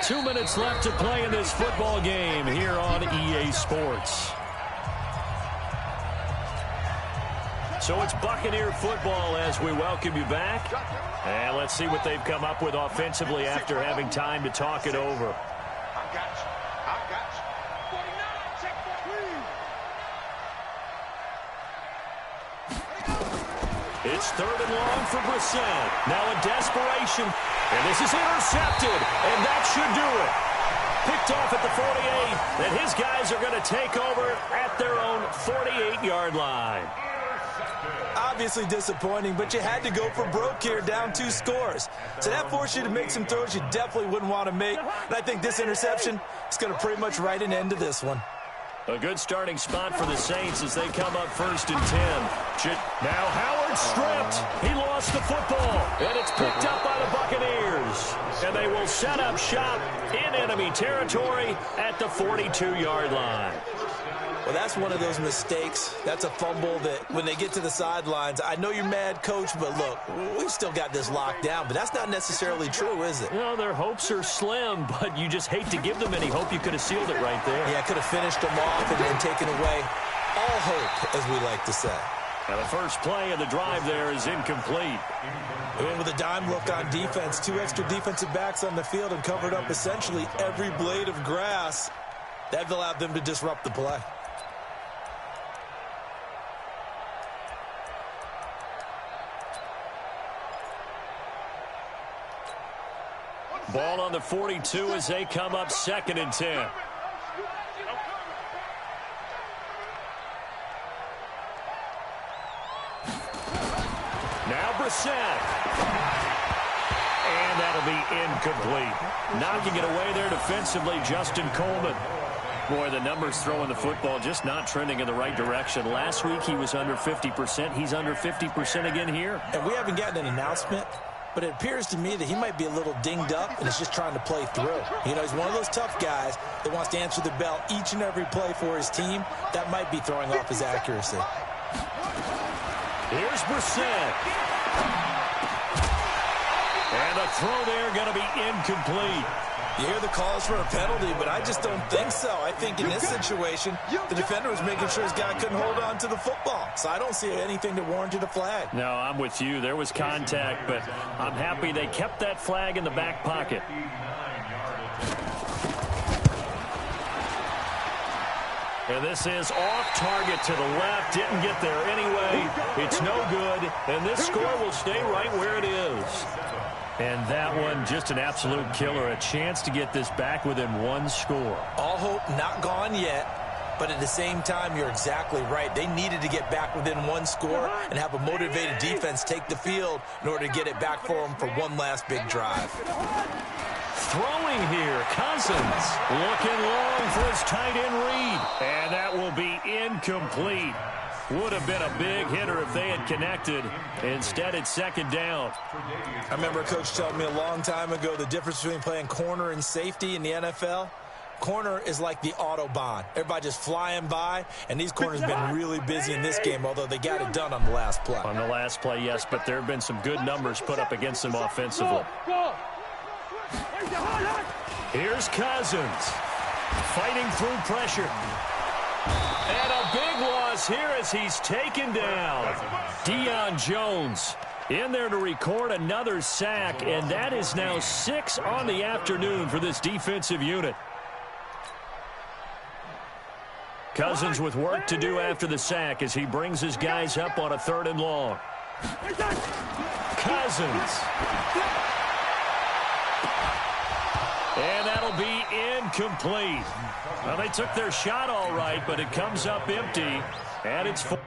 2 minutes left to play in this football game here on EA Sports. So it's Buccaneer football as we welcome you back. And let's see what they've come up with offensively after having time to talk it over. I got you. I got you. 49, check 4. It's 3rd and long for Brissett. Now a desperation. And this is intercepted. And that should do it. Picked off at the 48. And his guys are going to take over at their own 48-yard line. obviously disappointing, but you had to go for broke here, down 2 scores. So that forced you to make some throws you definitely wouldn't want to make. And I think this interception is going to pretty much write an end to this one. A good starting spot for the Saints as they come up 1st and 10. Now Howard stripped. He lost the football, and it's picked up by the Buccaneers. And they will set up shop in enemy territory at the 42-yard line. Well, that's one of those mistakes. That's a fumble that when they get to the sidelines, I know you're mad, Coach, but look, we've still got this locked down. But that's not necessarily true, is it? Well, their hopes are slim, but you just hate to give them any hope. You could have sealed it right there. Yeah, could have finished them off and then taken away all hope, as we like to say. Now the first play of the drive there is incomplete. They went with a dime look on defense. 2 extra defensive backs on the field and covered up essentially every blade of grass. That allowed them to disrupt the play. Ball on the 42 as they come up 2nd and 10. Now Brissett. And that'll be incomplete. Knocking it away there defensively, Justin Coleman. Boy, the numbers throwing the football just not trending in the right direction. Last week he was under 50%. He's under 50% again here. And we haven't gotten an announcement, but it appears to me that he might be a little dinged up and is just trying to play through. You know, he's one of those tough guys that wants to answer the bell each and every play for his team. That might be throwing off his accuracy. Here's Brissett. And a throw there going to be incomplete. You hear the calls for a penalty, but I just don't think so. I think in this situation, the defender was making sure his guy couldn't hold on to the football. So I don't see anything that warranted a flag. No, I'm with you. There was contact, but I'm happy they kept that flag in the back pocket. And this is off target to the left. Didn't get there anyway. It's no good. And this score will stay right where it is. And that one, just an absolute killer. A chance to get this back within 1 score. All hope not gone yet. But at the same time, you're exactly right. They needed to get back within 1 score and have a motivated defense take the field in order to get it back for them for one last big drive. Throwing here, Cousins looking long for his tight end read. And that will be incomplete. Would have been a big hitter if they had connected. Instead, it's 2nd down. I remember a coach telling me a long time ago the difference between playing corner and safety in the NFL. corner is like the Autobahn. Everybody just flying by, and these corners have been really busy in this game, although they got it done on the last play. On the last play, yes, but there have been some good numbers put up against them offensively. Here's Cousins, fighting through pressure. And a big loss here as he's taken down. Deion Jones in there to record another sack, and that is now 6 on the afternoon for this defensive unit. Cousins with work to do after the sack as he brings his guys up on a 3rd and long. Cousins. And that'll be incomplete. Well, they took their shot all right, but it comes up empty, and it's 4th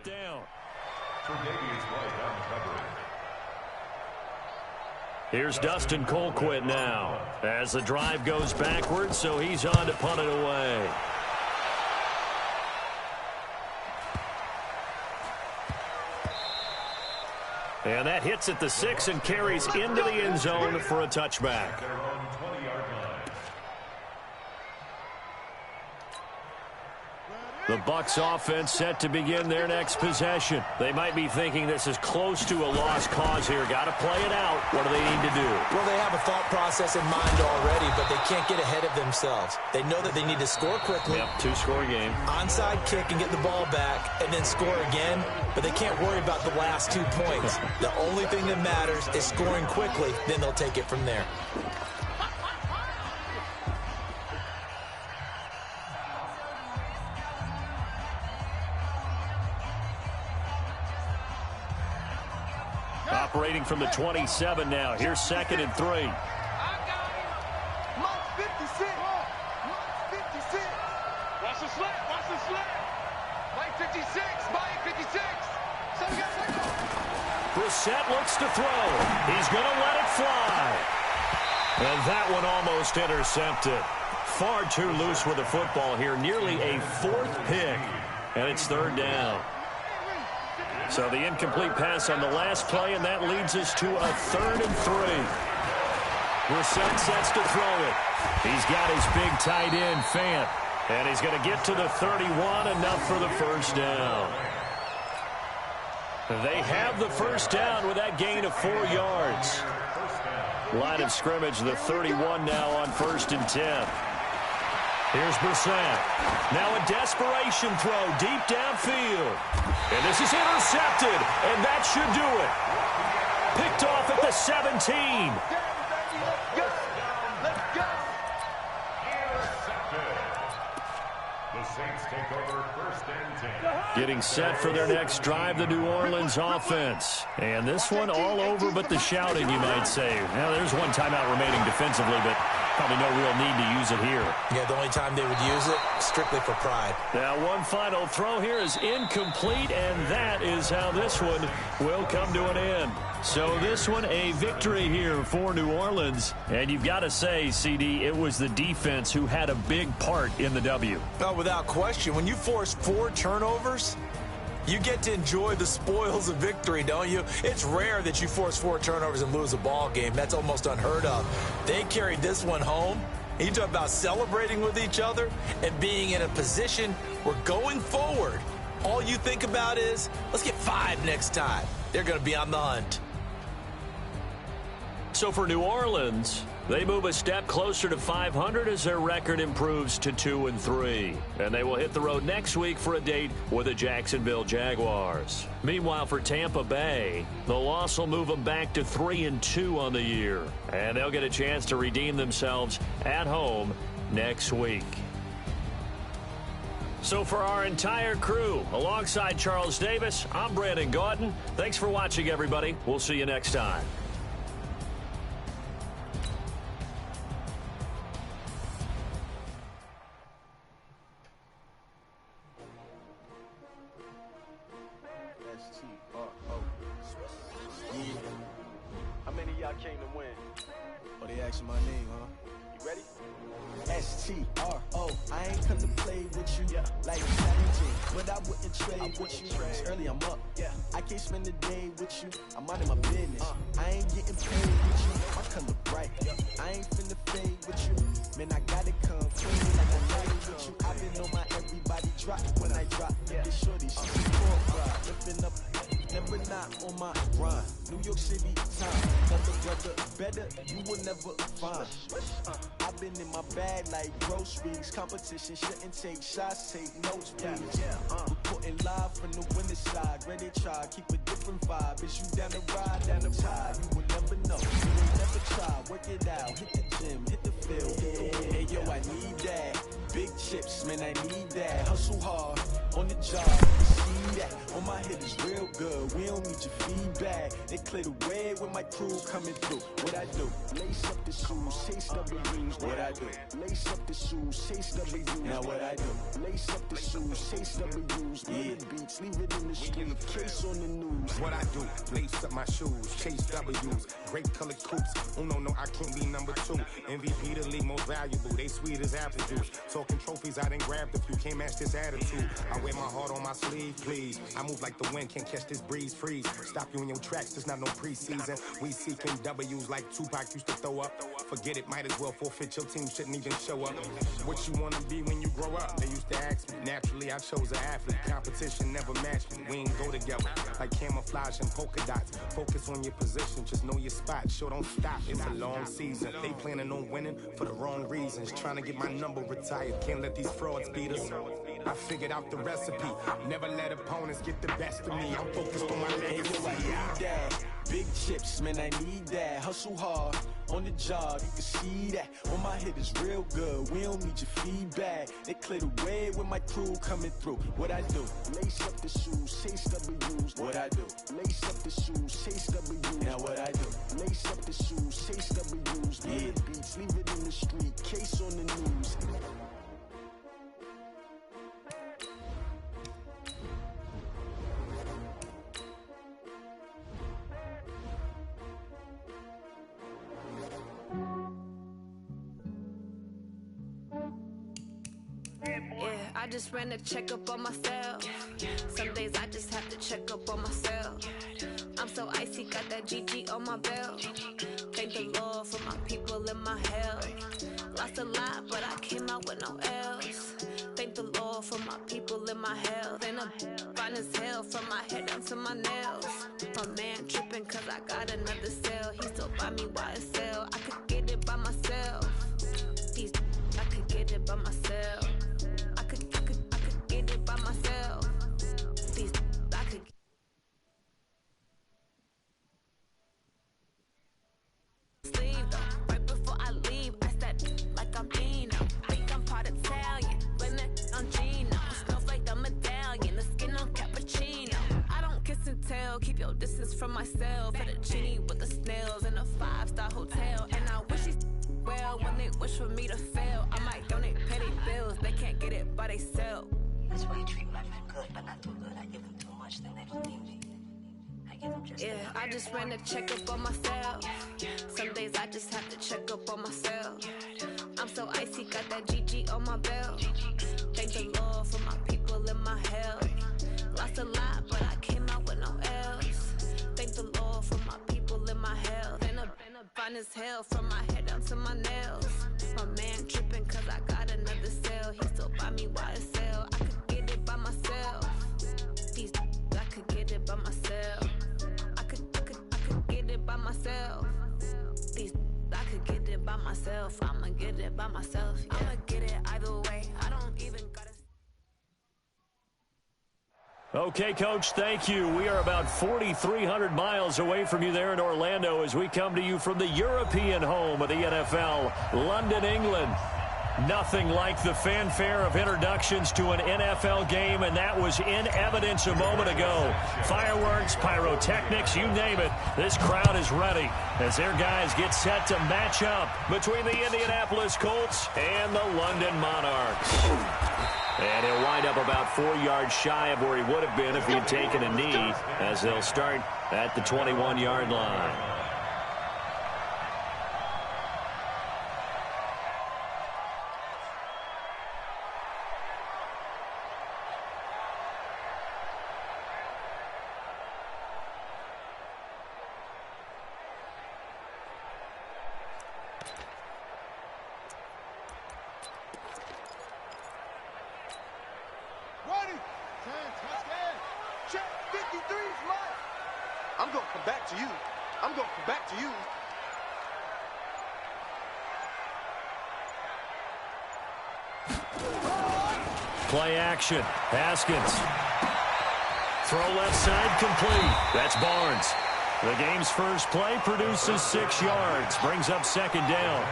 down. Here's Dustin Colquitt now as the drive goes backwards, so he's on to punt it away. And that hits at the 6 and carries into the end zone for a touchback. The Bucs offense set to begin their next possession. They might be thinking this is close to a lost cause here. Got to play it out. What do they need to do? Well, they have a thought process in mind already, but they can't get ahead of themselves. They know that they need to score quickly. Yep, 2-score game. Onside kick and get the ball back and then score again, but they can't worry about the last 2 points. The only thing that matters is scoring quickly, then they'll take it from there. Operating from the 27 now. Here's 2nd and 3. I got him. Mark 56. Mark 56. Watch the slant. Watch the slant. Mike 56. Mike 56. So we got to go. Brissett looks to throw. He's going to let it fly. And that one almost intercepted. Far too loose with the football here. Nearly a 4th pick. And it's 3rd down. So the incomplete pass on the last play, and that leads us to a 3rd and 3. Brissett sets to throw it. He's got his big tight end, Fant, and he's going to get to the 31, enough for the 1st down. They have the 1st down with that gain of 4 yards. Line of scrimmage, the 31 now on 1st and 10. Here's Brissett. Now a desperation throw deep downfield. And this is intercepted, and that should do it. Picked off at the 17. Let's go. The Saints take over 1st and 10. Getting set for their next drive, the New Orleans offense. And this one all over but the shouting, you might say. Now, there's one timeout remaining defensively, but probably no real need to use it here. Yeah, the only time they would use it, strictly for pride. Now, one final throw here is incomplete, and that is how this one will come to an end. So this one, a victory here for New Orleans. And you've got to say, CD, it was the defense who had a big part in the W. No, without question. When you force 4 turnovers, you get to enjoy the spoils of victory, don't you? It's rare that you force 4 turnovers and lose a ball game. That's almost unheard of. They carried this one home. You talk about celebrating with each other and being in a position where going forward, all you think about is, let's get 5 next time. They're going to be on the hunt. So for New Orleans, they move a step closer to 500 as their record improves to 2-3. And they will hit the road next week for a date with the Jacksonville Jaguars. Meanwhile, for Tampa Bay, the loss will move them back to 3-2 on the year. And they'll get a chance to redeem themselves at home next week. So for our entire crew, alongside Charles Davis, I'm Brandon Gaudin. Thanks for watching, everybody. We'll see you next time. How many of y'all came to win? Oh, they asking my name, huh? You ready? S-T-R-O. I ain't come to play with you like challenging, but I wouldn't trade with you. Early I'm up. I can't spend a day with you, I'm out of my business. I ain't getting paid with you, my color bright. I ain't finna fade with you, man, I got it come clean like I made with you. I've been on my everybody drop when I drop. This shorty, she's a cold ride, lifting up, never not on my grind. New York City time, another brother better, you will never find. I've been in my bag like groceries. Competition shouldn't take shots, take notes, please. Reporting live from the winning side. Ready to try, keep a different vibe. Is you down the ride, down the ride? You will never know. You will never try. Work it out. Hit the gym, hit the field, hit the win. Hey yo, I need that. Big chips, man, I need that. Hustle hard on the job. See that? On my head is real good. We don't need your feedback. They clear the way when my crew coming through. What I do? Lace up the shoes, chase W's. What I do? Lace up the shoes, chase W's. Now what I do? Lace up the shoes, chase W's. Yeah, beats, leave it in the street. Case on the news. What I do? Lace up my shoes, chase W's. Great colored coops. Oh no, I can't be number 2. MVP the league most valuable. They sweet as apple juice. Talking trophies, I done grabbed a few. Can't match this attitude. I wear my heart on my sleeve, please. I move like the wind, can't catch this breeze. Freeze. Stop you in your tracks. There's not no preseason. We seeking W's like Tupac used to throw up. Forget it, might as well forfeit. Your team shouldn't even show up. What you wanna be when you grow up? They used to ask me. Naturally, I chose an athlete. Competition never matched me. We ain't go together like camouflage and polka dots. Focus on your position, just know your spot. Sure, don't stop. It's a long season. They planning on winning for the wrong reasons. Trying to get my number retired. Can't let these frauds beat us. I figured out the recipe. Never let opponents get the best of me. I'm focused on my legacy. I need that. Big chips, man, I need that. Hustle hard on the job, you can see that. On my head is real good. We don't need your feedback. They clear the way when my crew coming through. What I do? Lace up the shoes, chase W's. What I do? Lace up the shoes, chase W's. Now what I do? Lace up the shoes, chase W's. Yeah, beats, leave it in the street. Case on the news. I just ran a checkup on myself. Some days I just have to check up on myself. I'm so icy, got that GG on my belt. Thank the Lord for my people and my health. Lost a lot, but I came out with no else. Thank the Lord for my people and my health. And I'm fine as hell from my head down to my nails. My man tripping cause I got another cell. He still buy me YSL. I could get it by myself. I could get it by myself. I could get it by myself. I could. Sleeve though, right before I leave, I said like I'm Dino. Think I'm part Italian, blame it on Gino. Smells like the medallion, the skin on cappuccino. I don't kiss and tell, keep your distance from myself. Put a genie with the snails in a 5-star hotel, and I wish he's well when they wish for me to fail. I might donate petty bills, they can't get it by they sell. That's why you treat my men good, but not too good. I give them too much, then they don't need me. I give them just enough. I just ran a checkup on myself. Some days I just have to check up on myself. I'm so icy, got that GG on my belt. Thank the Lord for my people and my health. Lost a lot, but I came out with no else. Thank the Lord for my people and my health. And I'm fine as hell from my head down to my nails. My man tripping cause I got another cell. He still buy me YSL. I could get it by myself. I could get it by myself. I could get it by myself. I could get it by myself. I'ma get it by myself. Yeah. I'ma get it either way. I don't even gotta. Okay, Coach, thank you. We are about 4,300 miles away from you there in Orlando as we come to you from the European home of the NFL, London, England. Nothing like the fanfare of introductions to an NFL game, and that was in evidence a moment ago. Fireworks, pyrotechnics, you name it. This crowd is ready as their guys get set to match up between the Indianapolis Colts and the London Monarchs. And he'll wind up about 4 yards shy of where he would have been if he had taken a knee, as they'll start at the 21-yard line. I'm going to come back to you. I'm going to come back to you. Play action. Haskins. Throw left side complete. That's Barnes. The game's first play produces 6 yards. Brings up second down.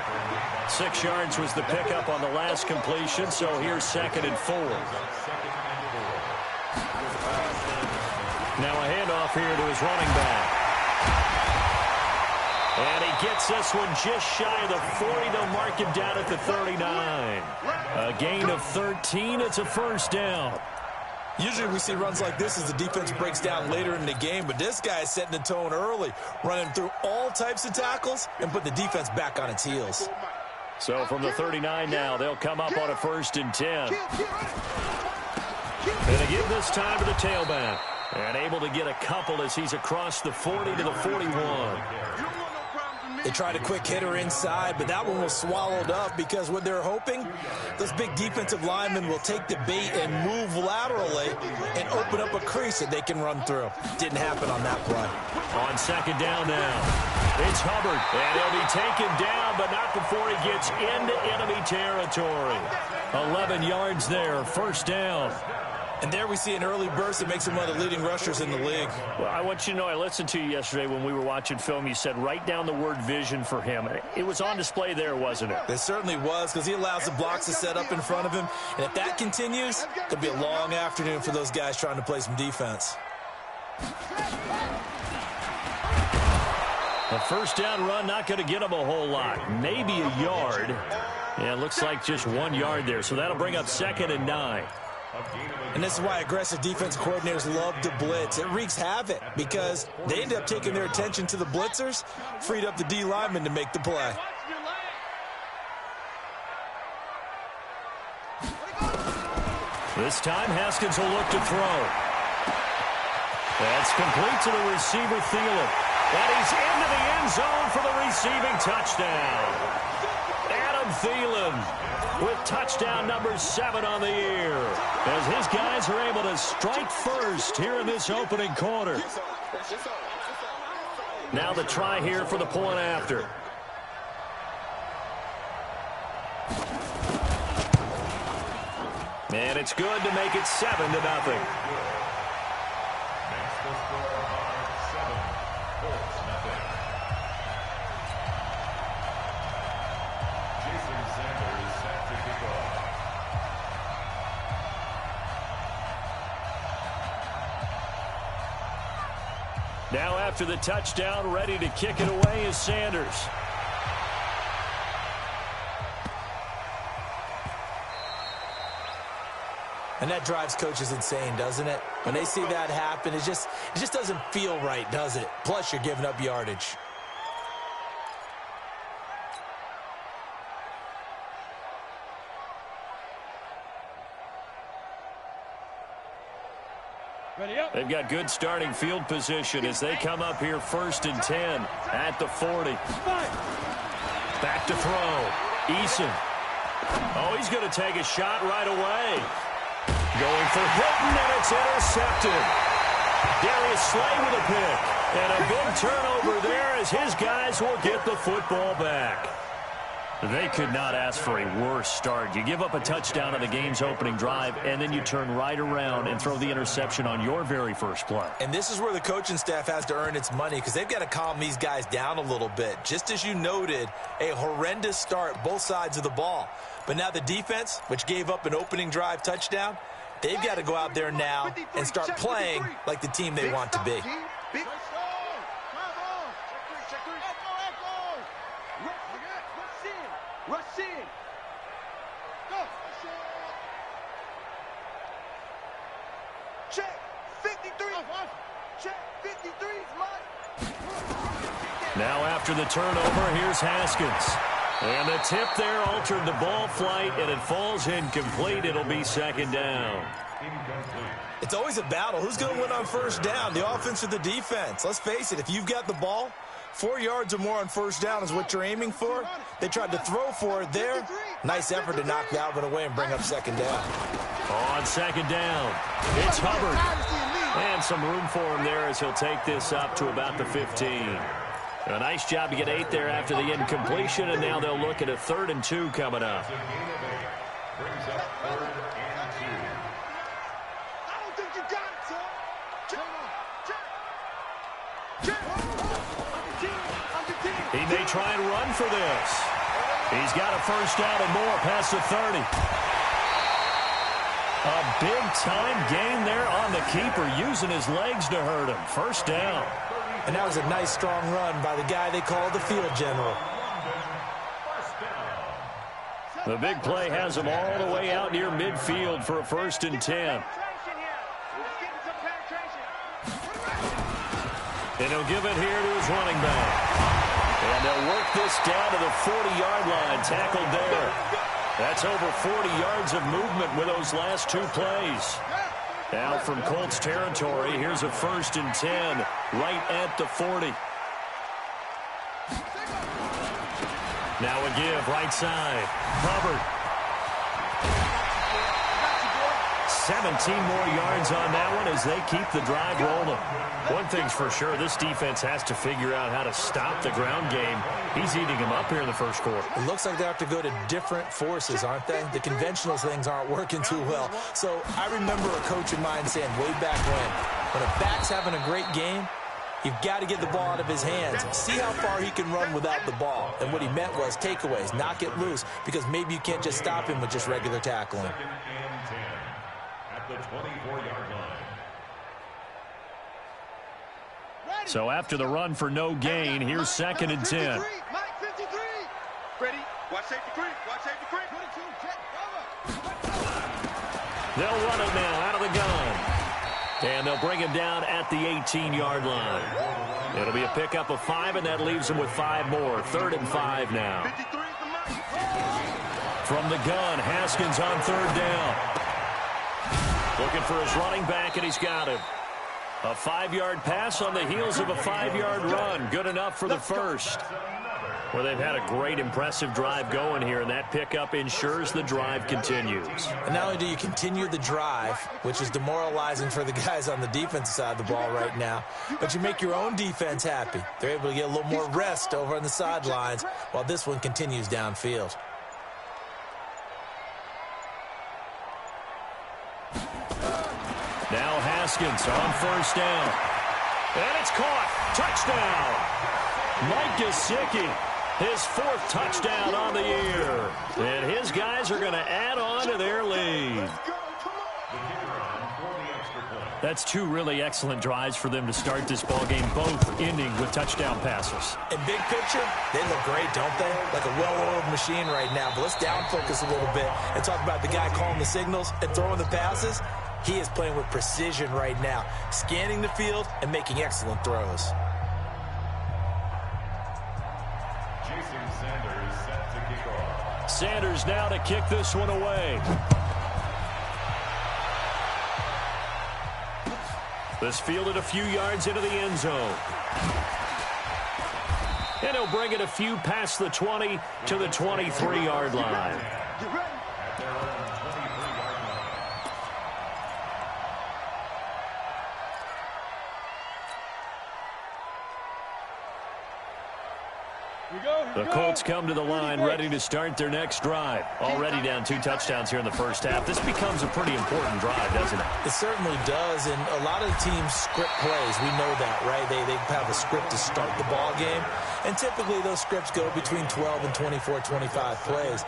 6 yards was the pickup on the last completion, so here's 2nd and 4. Now a handoff here to his running back. And he gets this one just shy of the 40. They'll mark him down at the 39. A gain of 13. It's a first down. Usually we see runs like this as the defense breaks down later in the game, but this guy is setting the tone early, running through all types of tackles and put the defense back on its heels. So from the 39 now, they'll come up on a 1st and 10. And they give this time to the tailback. And able to get a couple as he's across the 40 to the 41. They tried a quick hitter inside, but that one was swallowed up because what they're hoping, those big defensive linemen will take the bait and move laterally and open up a crease that they can run through. Didn't happen on that play. On 2nd down now, it's Hubbard, and he'll be taken down, but not before he gets into enemy territory. 11 yards there, first down. And there we see an early burst that makes him one of the leading rushers in the league. Well, I want you to know, I listened to you yesterday when we were watching film. You said write down the word vision for him. It was on display there, wasn't it? It certainly was, because he allows the blocks to set up in front of him. And if that continues, it'll be a long afternoon for those guys trying to play some defense. A first down run, not going to get him a whole lot. Maybe a yard. Yeah, it looks like just 1 yard there. So that'll bring up 2nd and 9. And this is why aggressive defense coordinators love to blitz. It wreaks havoc because they end up taking their attention to the blitzers, freed up the D lineman to make the play. This time, Haskins will look to throw. That's complete to the receiver, Thielen. And he's into the end zone for the receiving touchdown. Adam Thielen with touchdown number 7 on the year, as his guys are able to strike first here in this opening quarter. Now the try here for the point after. And it's good to make it 7-0. Now after the touchdown, ready to kick it away is Sanders. And that drives coaches insane, doesn't it? When they see that happen, it just doesn't feel right, does it? Plus, you're giving up yardage. They've got good starting field position as they come up here 1st and 10 at the 40. Back to throw. Eason. Oh, he's going to take a shot right away. Going for Hilton, and it's intercepted. Darius Slay with a pick. And a big turnover there as his guys will get the football back. They could not ask for a worse start. You give up a touchdown on the game's opening drive, and then you turn right around and throw the interception on your very first play. And this is where the coaching staff has to earn its money, because they've got to calm these guys down a little bit. Just as you noted, a horrendous start, both sides of the ball. But now the defense, which gave up an opening drive touchdown, they've got to go out there now and start playing like the team they want to be. Rush in. Go. Check. 53. Check. 53 is mine. Now after the turnover, here's Haskins. And the tip there altered the ball flight, and it falls incomplete. It'll be 2nd down. It's always a battle. Who's going to win on first down, the offense or the defense? Let's face it, if you've got the ball, 4 yards or more on first down is what you're aiming for. They tried to throw for it there. Nice effort to knock that one away and bring up 2nd down. On 2nd down, it's Hubbard. And some room for him there as he'll take this up to about the 15. A nice job to get 8 there after the incompletion, and now they'll look at a 3rd and 2 coming up. Brings up 3rd and 2. I don't think you got it, son. He may try and run for this. He's got a first down and more past the 30. A big-time gain there on the keeper, using his legs to hurt him. First down. And that was a nice, strong run by the guy they call the field general. The big play has him all the way out near midfield for a 1st and 10. And he'll give it here to his running back. And they'll work this down to the 40-yard line, tackled there. That's over 40 yards of movement with those last 2 plays. Now from Colts territory, here's a 1st and 10 right at the 40. Now a give, right side. Hubbard. 17 more yards on that one as they keep the drive rolling. One thing's for sure, this defense has to figure out how to stop the ground game. He's eating them up here in the first quarter. It looks like they have to go to different forces, aren't they? The conventional things aren't working too well. So I remember a coach of mine saying way back when a back's having a great game, you've got to get the ball out of his hands. See how far he can run without the ball. And what he meant was takeaways, knock it loose, because maybe you can't just stop him with just regular tackling. 2nd and 10 at the 24-yard line. So after the run for no gain, here's 2nd and 10. Ready? Watch safety creep. Watch safety creep. They'll run it now out of the gun. And they'll bring him down at the 18-yard line. It'll be a pickup of 5, and that leaves him with 5 more. 3rd and 5 now. From the gun, Haskins on 3rd down. Looking for his running back, and he's got him. A 5-yard pass on the heels of a 5-yard run. Good enough for the first. Well, they've had a great, impressive drive going here, and that pickup ensures the drive continues. And not only do you continue the drive, which is demoralizing for the guys on the defensive side of the ball right now, but you make your own defense happy. They're able to get a little more rest over on the sidelines while this one continues downfield. Now Haskins on 1st down. And it's caught. Touchdown. Mike Gesicki, his 4th touchdown on the year. And his guys are going to add on to their lead. That's 2 really excellent drives for them to start this ballgame, both ending with touchdown passes. In big picture, they look great, don't they? Like a well-oiled machine right now. But let's down focus a little bit and talk about the guy calling the signals and throwing the passes. He is playing with precision right now, scanning the field and making excellent throws. Jason Sanders set to kick off. Sanders now to kick this one away. This fielded a few yards into the end zone. And he'll bring it a few past the 20 to the 23-yard line. The Colts come to the line ready to start their next drive. Already down 2 touchdowns here in the first half. This becomes a pretty important drive, doesn't it? It certainly does, and a lot of the teams script plays. We know that, right? They have a script to start the ball game, and typically those scripts go between 12 and 24, 25 plays.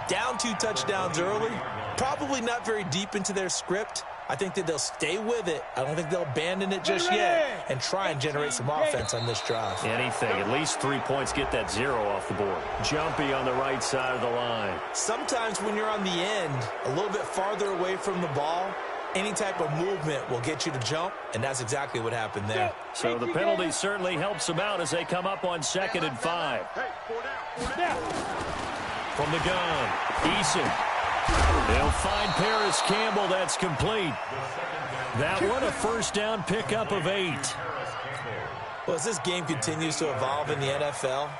Down 2 touchdowns early, probably not very deep into their script. I think that they'll stay with it. I don't think they'll abandon it just yet and try and generate some offense on this drive. Anything. At least 3 points, get that 0 off the board. Jumpy on the right side of the line. Sometimes when you're on the end, a little bit farther away from the ball, any type of movement will get you to jump, and that's exactly what happened there. So the penalty certainly helps them out as they come up on 2nd and 5. From the gun, Eason. They'll find Paris Campbell. That's complete. That one, a first down pickup of 8. Well, as this game continues to evolve in the NFL,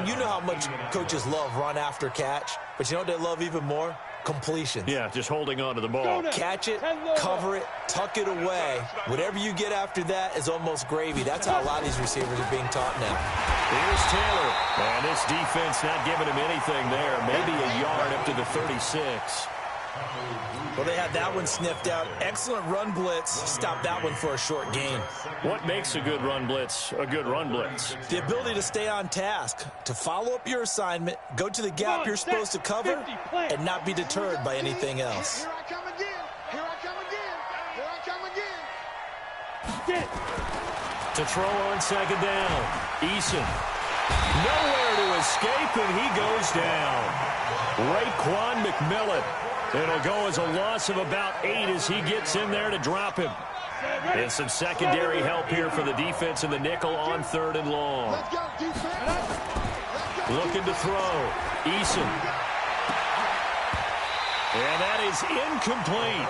you know how much coaches love run after catch, but you know what they love even more? completions. Yeah, just holding on to the ball. Catch it, cover it, tuck it away. Whatever you get after that is almost gravy. That's how a lot of these receivers are being taught now. Here's Taylor. And this defense not giving him anything there. Maybe a yard up to the 36. Well, they had that one sniffed out. Excellent run blitz. Stop that one for a short gain. What makes a good run blitz a good run blitz? The ability to stay on task, to follow up your assignment, go to the gap you're supposed to cover, and not be deterred by anything else. Here I come again. Here I come again. Here I come again. To throw on second down. Eason. Nowhere to escape, and he goes down. Raekwon McMillan. It'll go as a loss of about 8 as he gets in there to drop him. And some secondary help here for the defense in the nickel on 3rd and long. Looking to throw. Eason. And that is incomplete.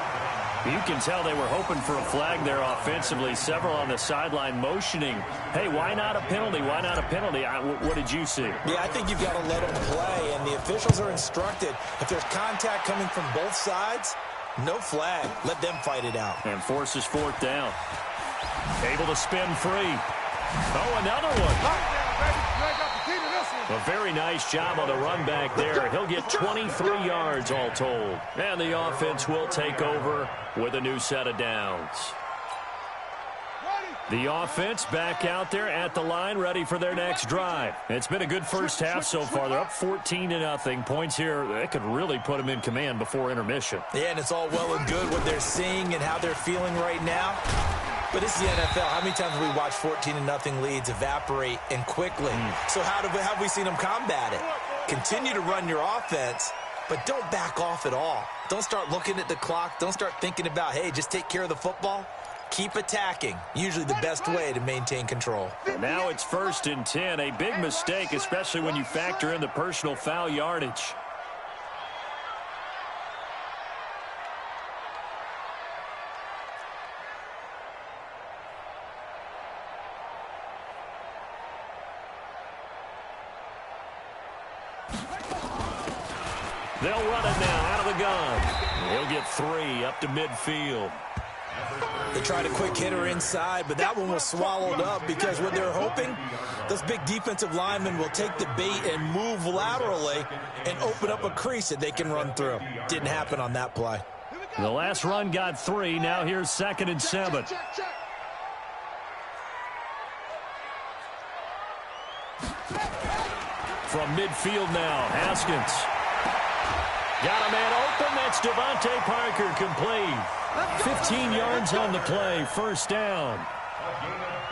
You can tell they were hoping for a flag there offensively. Several on the sideline motioning, hey, why not a penalty? Why not a penalty? What did you see? Yeah, I think you've got to let them play, and the officials are instructed, if there's contact coming from both sides, no flag. Let them fight it out. And forces 4th down. Able to spin free. Oh, another one. A very nice job on the run back there. He'll get 23 yards all told. And the offense will take over with a new set of downs. The offense back out there at the line, ready for their next drive. It's been a good first half so far. They're up 14-0. Points here, that could really put them in command before intermission. Yeah, and it's all well and good what they're seeing and how they're feeling right now. But it's the NFL. How many times have we watched 14-0 leads evaporate and quickly? So how have we seen them combat it? Continue to run your offense, but don't back off at all. Don't start looking at the clock. Don't start thinking about, hey, just take care of the football. Keep attacking. Usually the best way to maintain control. And now it's 1st and 10. A big mistake, especially when you factor in the personal foul yardage. They'll run it now out of the gun. He'll get 3 up to midfield. They tried a quick hitter inside, but that one was swallowed up because what they're hoping, those big defensive linemen will take the bait and move laterally and open up a crease that they can run through. Didn't happen on that play. The last run got 3. Now here's 2nd and 7. From midfield now, Haskins. Got a man open. That's Devontae Parker complete. 15 yards on the play. 1st down.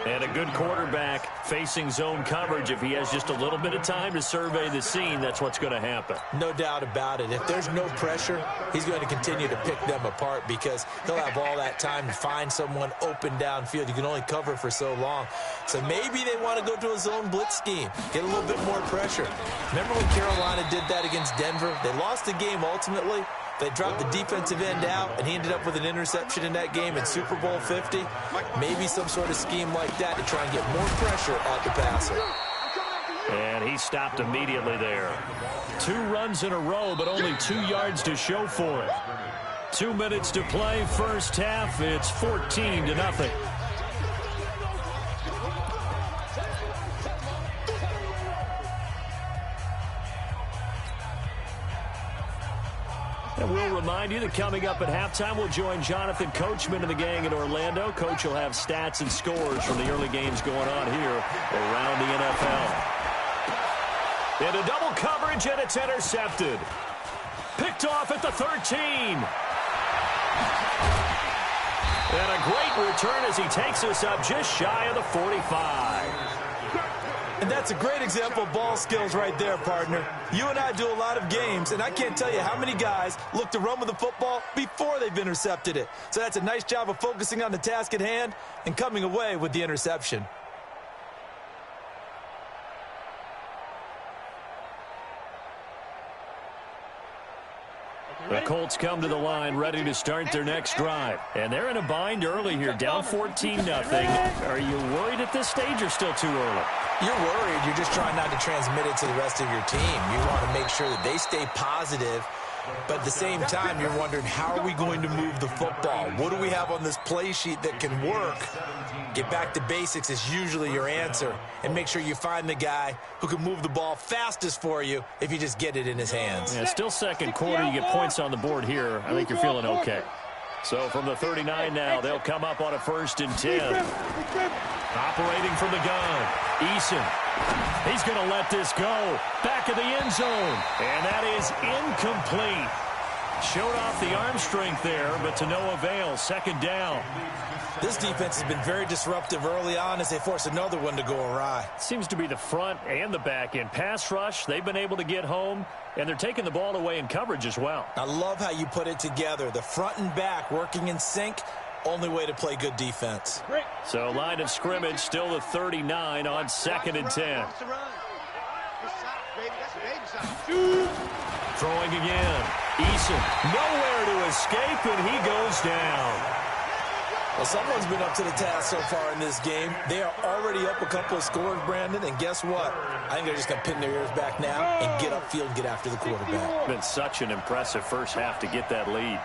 And a good quarterback facing zone coverage. If he has just a little bit of time to survey the scene, that's what's going to happen. No doubt about it. If there's no pressure, he's going to continue to pick them apart because he'll have all that time to find someone open downfield. You can only cover for so long. So maybe they want to go to a zone blitz scheme, get a little bit more pressure. Remember when Carolina did that against Denver? They lost the game ultimately. They dropped the defensive end out, and he ended up with an interception in that game in Super Bowl 50. Maybe some sort of scheme like that to try and get more pressure at the passer. And he stopped immediately there. 2 runs in a row, but only 2 yards to show for it. 2 minutes to play, first half. It's 14-0. And we'll remind you that coming up at halftime, we'll join Jonathan Coachman and the gang in Orlando. Coach will have stats and scores from the early games going on here around the NFL. Into double coverage, and it's intercepted. Picked off at the 13. And a great return as he takes us up just shy of the 45. And that's a great example of ball skills right there, partner. You and I do a lot of games, and I can't tell you how many guys look to run with the football before they've intercepted it. So that's a nice job of focusing on the task at hand and coming away with the interception. The Colts come to the line ready to start their next drive. And they're in a bind early here, down 14-0. Are you worried at this stage or still too early? You're worried. You're just trying not to transmit it to the rest of your team. You want to make sure that they stay positive But at the same time, you're wondering, how are we going to move the football? What do we have on this play sheet that can work? Get back to basics is usually your answer. And make sure you find the guy who can move the ball fastest for you if you just get it in his hands. Yeah, still second quarter. You get points on the board here. I think you're feeling okay. So from the 39 now, they'll come up on a 1st and 10. Operating from the gun, Eason. He's going to let this go. Back of the end zone. And that is incomplete. Showed off the arm strength there, but to no avail. 2nd down. This defense has been very disruptive early on as they force another one to go awry. Seems to be the front and the back end. Pass rush, they've been able to get home, and they're taking the ball away in coverage as well. I love how you put it together. The front and back working in sync. Only way to play good defense. So line of scrimmage still the 39 on 2nd and 10. Throwing again. Eason nowhere to escape, and he goes down. Well, someone's been up to the task so far in this game. They are already up a couple of scores, Brandon, and guess what? I think they're just going to pin their ears back now and get upfield and get after the quarterback. Been such an impressive first half to get that lead.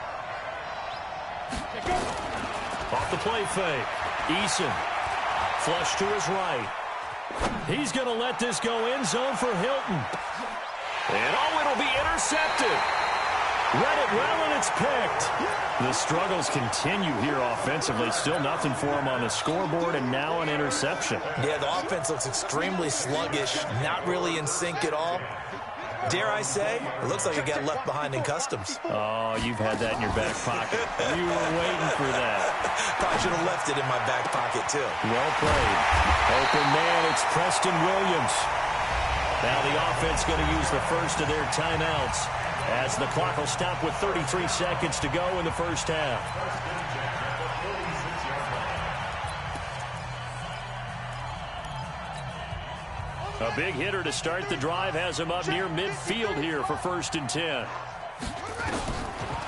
Off the play fake. Eason. Flush to his right. He's going to let this go end zone for Hilton. And it'll be intercepted. Read it well, and it's picked. The struggles continue here offensively. Still nothing for him on the scoreboard, and now an interception. Yeah, the offense looks extremely sluggish, not really in sync at all. Dare I say, it looks like it got left behind in customs. Oh, you've had that in your back pocket. You were waiting for that. Probably should have left it in my back pocket, too. Well played. Open man, it's Preston Williams. Now the offense going to use the first of their timeouts as the clock will stop with 33 seconds to go in the first half. A big hitter to start the drive has him up near midfield here for 1st and 10.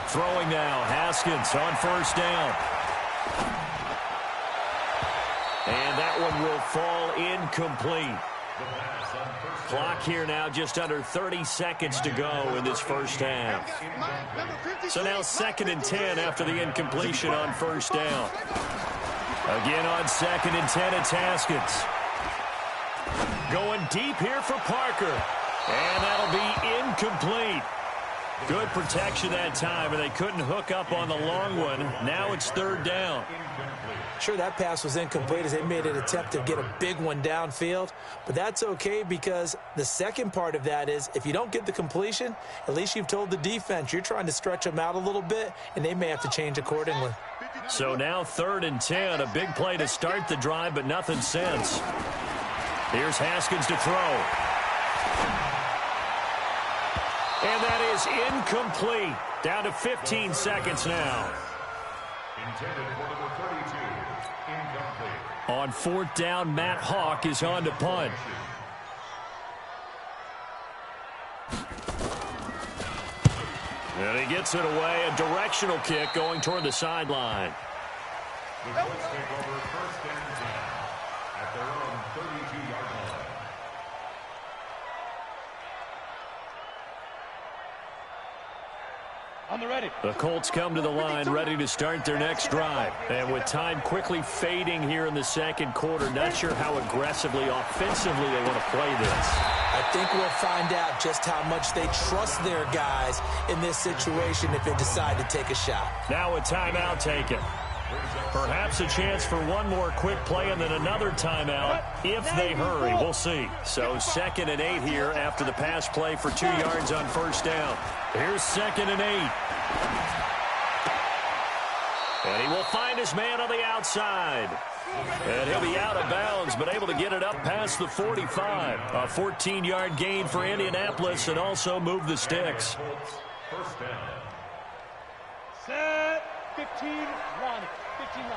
Throwing now, Haskins on 1st down. And that one will fall incomplete. Clock here now just under 30 seconds to go in this first half. So now 2nd and 10 after the incompletion on 1st down. Again on 2nd and 10, it's Haskins. Going deep here for Parker. And that'll be incomplete. Good protection that time, and they couldn't hook up on the long one. Now it's 3rd down. Sure, that pass was incomplete as they made an attempt to get a big one downfield. But that's okay because the second part of that is if you don't get the completion, at least you've told the defense you're trying to stretch them out a little bit, and they may have to change accordingly. So now 3rd and 10, a big play to start the drive, but nothing since. Here's Haskins to throw. And that is incomplete. Down to 15 seconds now. Intended for number 32. Incomplete. On 4th down, Matt Hawk is on to punt. And he gets it away. A directional kick going toward the sideline. The Colts take over 1st and 10 at their own 32-yard line. On the ready. The Colts come to the line ready to start their next drive. And with time quickly fading here in the second quarter, not sure how aggressively, offensively they want to play this. I think we'll find out just how much they trust their guys in this situation if they decide to take a shot. Now a timeout taken. Perhaps a chance for one more quick play and then another timeout if they hurry. We'll see. So 2nd and 8 here after the pass play for 2 yards on 1st down. Here's 2nd and 8. And he will find his man on the outside. And he'll be out of bounds, but able to get it up past the 45. A 14-yard gain for Indianapolis and also move the sticks. First down. Set. 15-1. 15-9.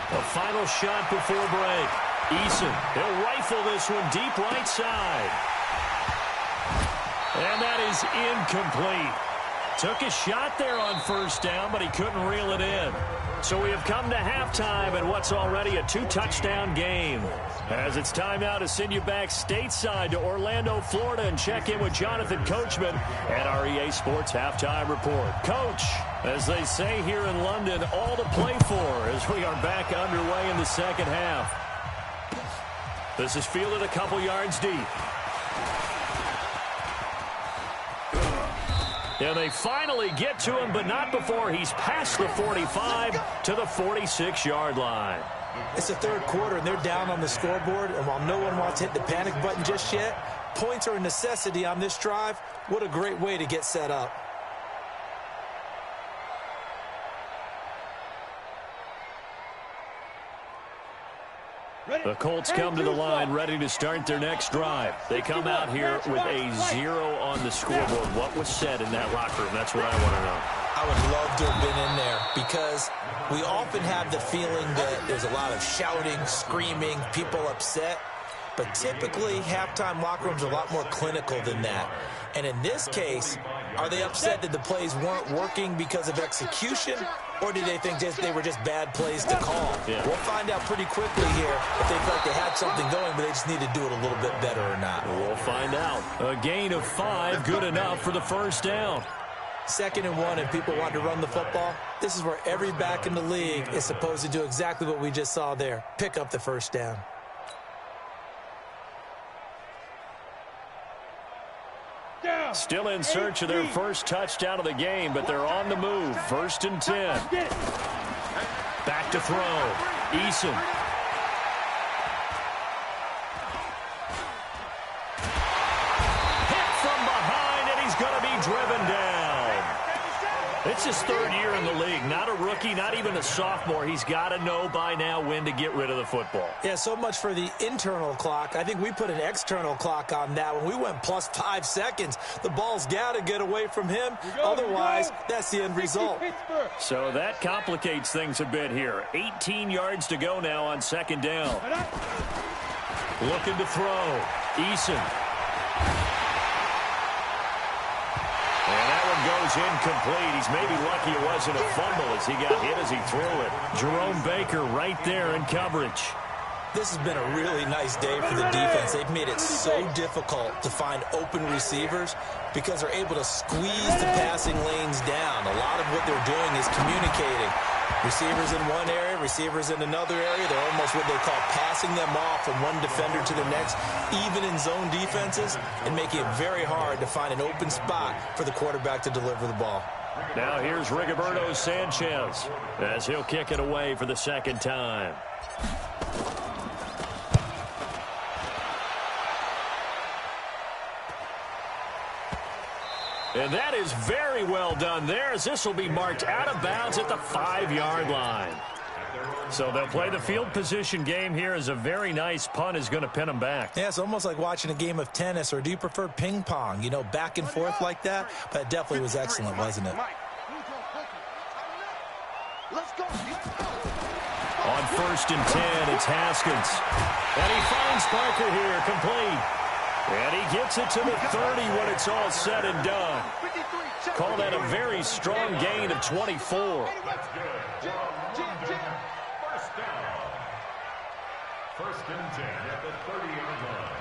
The final shot before break. Eason, he'll rifle this one deep right side. And that is incomplete. Took a shot there on first down, but he couldn't reel it in. So we have come to halftime in what's already a 2-touchdown game. As it's time now to send you back stateside to Orlando, Florida, and check in with Jonathan Coachman at our EA Sports Halftime Report. Coach, as they say here in London, all to play for as we are back underway in the second half. This is fielded a couple yards deep. And they finally get to him, but not before he's past the 45 to the 46-yard line. It's the third quarter, and they're down on the scoreboard. And while no one wants to hit the panic button just yet, points are a necessity on this drive. What a great way to get set up. The Colts come to the line ready to start their next drive. They come out here with a 0 on the scoreboard. What was said in that locker room? That's what I want to know. I would love to have been in there because we often have the feeling that there's a lot of shouting, screaming, people upset. But typically, halftime locker rooms are a lot more clinical than that. And in this case, are they upset that the plays weren't working because of execution? Or do they think they were just bad plays to call? Yeah. We'll find out pretty quickly here if they felt like they had something going, but they just need to do it a little bit better or not. We'll find out. A gain of 5, good enough for the first down. 2nd and 1, and people want to run the football. This is where every back in the league is supposed to do exactly what we just saw there. Pick up the first down. Still in search of their first touchdown of the game, but they're on the move. 1st and 10. Back to throw. Eason. Hit from behind, and he's going to be driven down. It's his 3rd year in the league. Not a rookie, not even a sophomore. He's got to know by now when to get rid of the football. Yeah, so much for the internal clock. I think we put an external clock on that. When we went plus 5 seconds, the ball's got to get away from him. Otherwise, that's the end result. So that complicates things a bit here. 18 yards to go now on 2nd down. Looking to throw. Eason. And that one goes incomplete. He's maybe lucky it wasn't a fumble as he got hit as he threw it. Jerome Baker right there in coverage. This has been a really nice day for the defense. They've made it so difficult to find open receivers because they're able to squeeze the passing lanes down. A lot of what they're doing is communicating. Receivers in one area, receivers in another area. They're almost what they call passing them off from one defender to the next, even in zone defenses, and making it very hard to find an open spot for the quarterback to deliver the ball. Now here's Rigoberto Sanchez as he'll kick it away for the 2nd time. And that is very well done there, as this will be marked out of bounds at the 5-yard line. So they'll play the field position game here as a very nice punt is going to pin them back. Yeah, it's almost like watching a game of tennis, or do you prefer ping pong? You know, back and forth like that? But it definitely was excellent, wasn't it? On 1st and 10, it's Haskins. And he finds Parker here, complete. And he gets it to the 30 when it's all said and done. Call that a very strong gain of 24. First and 10 at the 30-yard line.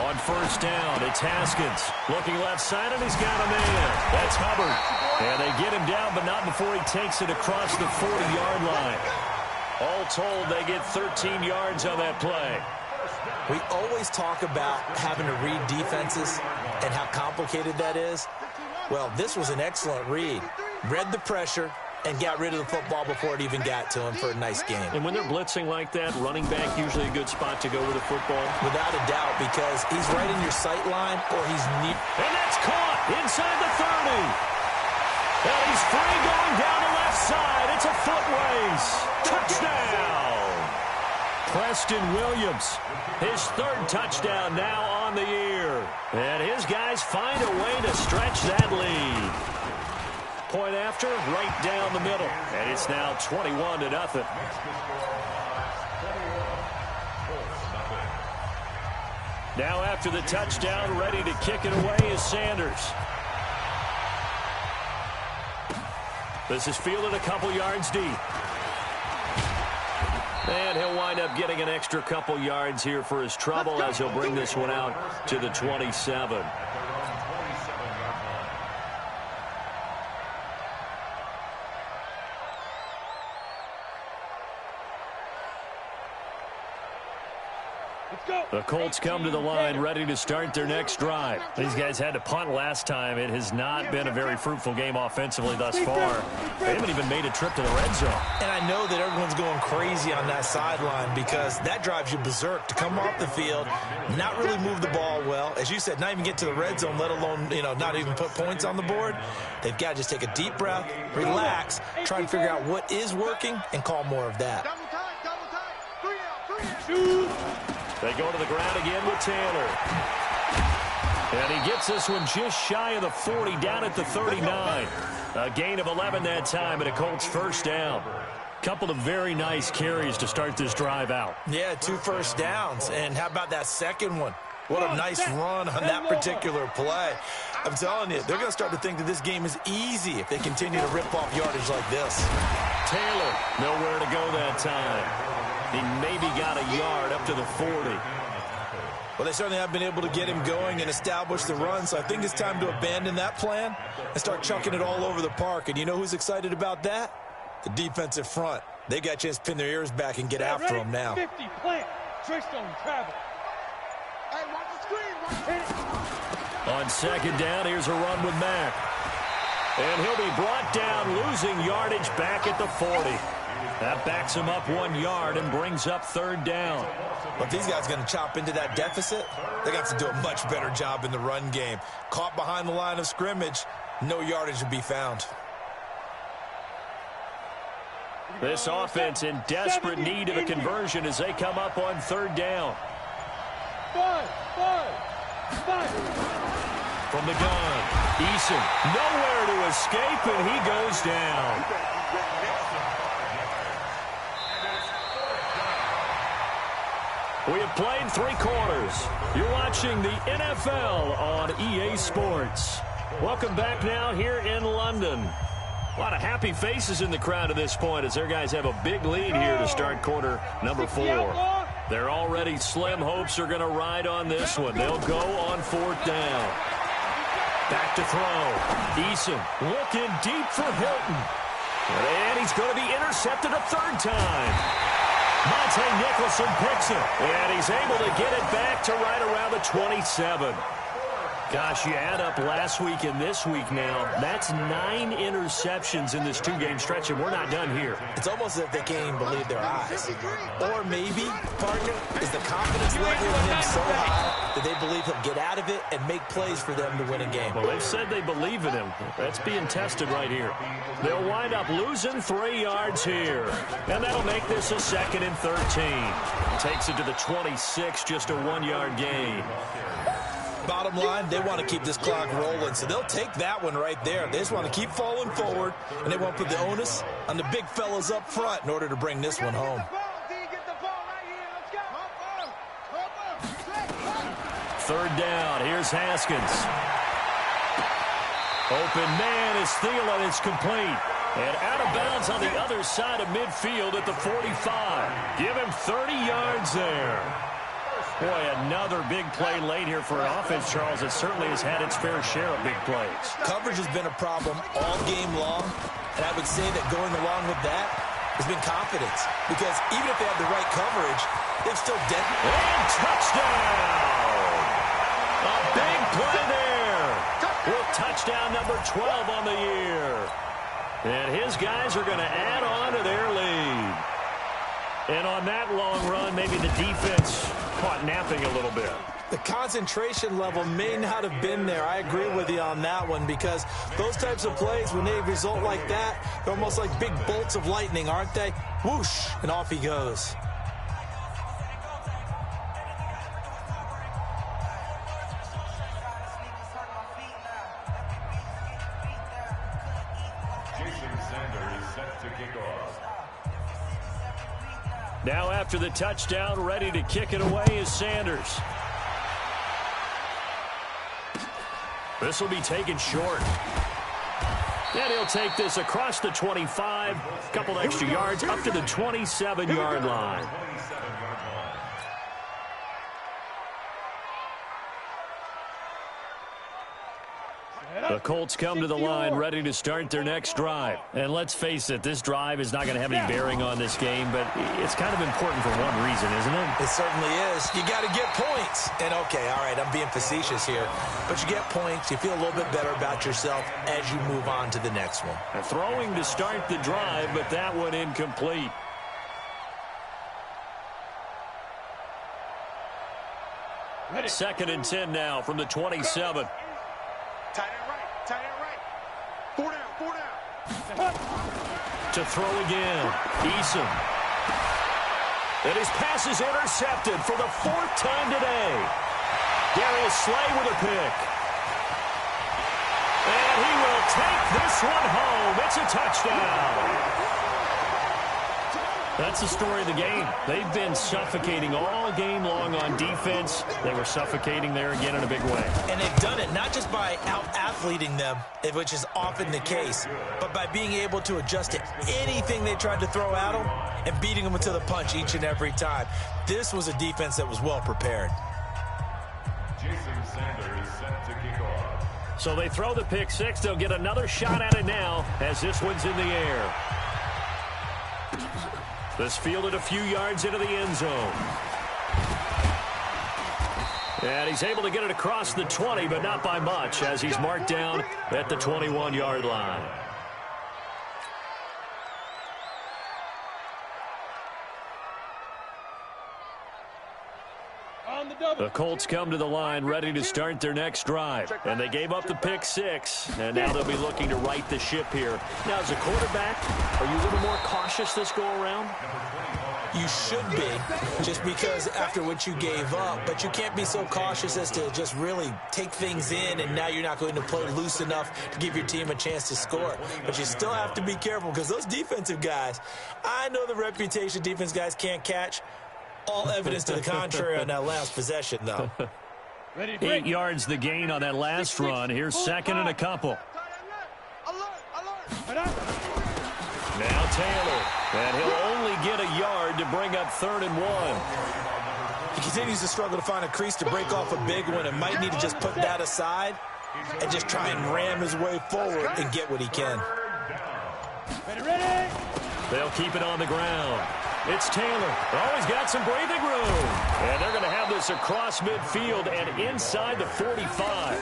On 1st down, it's Haskins. Looking left side, and he's got a man. That's Hubbard. And they get him down, but not before he takes it across the 40-yard line. All told, they get 13 yards on that play. We always talk about having to read defenses and how complicated that is. Well, this was an excellent read. Read the pressure and got rid of the football before it even got to him for a nice game. And when they're blitzing like that, running back usually a good spot to go with the football? Without a doubt, because he's right in your sight line or he's near. And that's caught inside the 30. And he's free going down the left side. It's a foot race. Touchdown. Preston Williams, his 3rd touchdown now on the year. And his guys find a way to stretch that lead. Point after, right down the middle. And it's now 21-0. Now after the touchdown, ready to kick it away is Sanders. This is fielded a couple yards deep. And he'll wind up getting an extra couple yards here for his trouble as he'll bring this one out to the 27. The Colts come to the line ready to start their next drive. These guys had to punt last time. It has not been a very fruitful game offensively thus far. They haven't even made a trip to the red zone. And I know that everyone's going crazy on that sideline because that drives you berserk to come off the field, not really move the ball well. As you said, not even get to the red zone, let alone, not even put points on the board. They've got to just take a deep breath, relax, try and figure out what is working, and call more of that. Double tight, 3 out. They go to the ground again with Taylor. And he gets this one just shy of the 40, down at the 39. A gain of 11 that time, and a Colts first down. Couple of very nice carries to start this drive out. Yeah, 2 first downs. And how about that second one? What a nice run on that particular play. I'm telling you, they're going to start to think that this game is easy if they continue to rip off yardage like this. Taylor, nowhere to go that time. He maybe got a yard up to the 40. Well, they certainly have been able to get him going and establish the run, so I think it's time to abandon that plan and start chucking it all over the park. And you know who's excited about that? The defensive front. They got a chance to pin their ears back and get after him now. 50, plant. Trickstone, travel. Hey, watch the screen. Watch it. On second down, here's a run with Mack. And he'll be brought down, losing yardage back at the 40. That backs him up 1 yard and brings up third down. But these guys are going to chop into that deficit. They're going to have to do a much better job in the run game. Caught behind the line of scrimmage, no yardage to be found. This offense in desperate need of a conversion as they come up on third down. 5. From the gun, Eason nowhere to escape, and he goes down. We have played 3 quarters. You're watching the NFL on EA Sports. Welcome back now here in London. A lot of happy faces in the crowd at this point as their guys have a big lead here to start quarter number 4. They're already slim hopes are going to ride on this one. They'll go on 4th down. Back to throw. Eason looking deep for Hilton. And he's going to be intercepted a 3rd time. Monte Nicholson picks it, and he's able to get it back to right around the 27. Gosh, you add up last week and this week now, that's 9 interceptions in this 2-game stretch, and we're not done here. It's almost as if they can't even believe their eyes. Or maybe, partner, is the confidence level in him so high that they believe he'll get out of it and make plays for them to win a game. Well, they've said they believe in him. That's being tested right here. They'll wind up losing 3 yards here, and that'll make this a 2nd and 13. Takes it to the 26, just a 1-yard gain. Bottom line, they want to keep this clock rolling, so they'll take that one right there. They just want to keep falling forward, and they want to put the onus on the big fellas up front in order to bring this one home. 3rd down. Here's Haskins. Open man is Thielen. It's complete. And out of bounds on the other side of midfield at the 45. Give him 30 yards there. Boy, another big play late here for an offense, Charles, that certainly has had its fair share of big plays. Coverage has been a problem all game long, and I would say that going along with that has been confidence. Because even if they have the right coverage, they've still dead. And touchdown! A big play there with touchdown number 12 on the year. And his guys are going to add on to their lead. And on that long run, maybe the defense caught napping a little bit. The concentration level may not have been there. I agree with you on that one because those types of plays, when they result like that, they're almost like big bolts of lightning, aren't they? Whoosh, and off he goes. Now after the touchdown, ready to kick it away is Sanders. This will be taken short. And he'll take this across the 25, a couple extra yards up to the 27-yard line. The Colts come to the line ready to start their next drive. And let's face it, this drive is not going to have any bearing on this game, but it's kind of important for one reason, isn't it? It certainly is. You got to get points. And, okay, all right, I'm being facetious here. But you get points, you feel a little bit better about yourself as you move on to the next one. Throwing to start the drive, but that one incomplete. Ready. 2nd and 10 now from the 27. Tight end right. 4 down. To throw again. Eason. And his pass is intercepted for the 4th time today. Darius Slay with a pick. And he will take this one home. It's a touchdown. That's the story of the game. They've been suffocating all game long on defense. They were suffocating there again in a big way. And they've done it not just by out-athleting them, which is often the case, but by being able to adjust to anything they tried to throw at them and beating them to the punch each and every time. This was a defense that was well prepared. Jason Sanders set to kick off. So they throw the pick six. They'll get another shot at it now as this one's in the air. This fielded a few yards into the end zone. And he's able to get it across the 20, but not by much, as he's marked down at the 21-yard line. The Colts come to the line ready to start their next drive. And they gave up the pick six, and now they'll be looking to right the ship here. Now, as a quarterback, are you a little more cautious this go-around? You should be, just because after what you gave up, but you can't be so cautious as to just really take things in, and now you're not going to play loose enough to give your team a chance to score. But you still have to be careful, because those defensive guys, I know the reputation defense guys can't catch. All evidence to the contrary on that last possession, though. 8 yards the gain on that last run. Here's 2nd and a couple. Now Taylor, and he'll only get a yard to bring up 3rd and 1. He continues to struggle to find a crease to break off a big one and might need to just put that aside and just try and ram his way forward and get what he can. Ready. They'll keep it on the ground. It's Taylor. Oh, he's got some breathing room. And they're going to have this across midfield and inside the 45.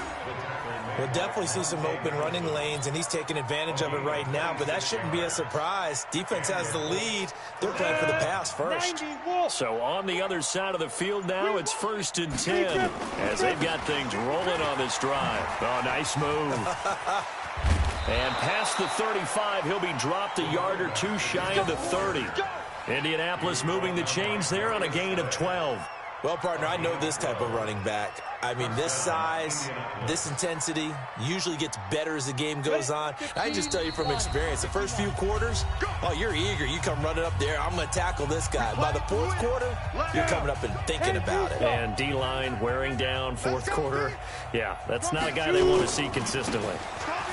We'll definitely see some open running lanes, and he's taking advantage of it right now, but that shouldn't be a surprise. Defense has the lead. They're playing for the pass first. So on the other side of the field now, it's 1st and 10 as they've got things rolling on this drive. Oh, nice move. And past the 35, he'll be dropped a yard or two shy of the 30. Indianapolis moving the chains there on a gain of 12. Well, partner, I know this type of running back. I mean, this size, this intensity usually gets better as the game goes on. I can just tell you from experience, the first few quarters, oh, you're eager. You come running up there, I'm going to tackle this guy. By the 4th quarter, you're coming up and thinking about it. And D-line wearing down 4th quarter. Yeah, that's not a guy they want to see consistently.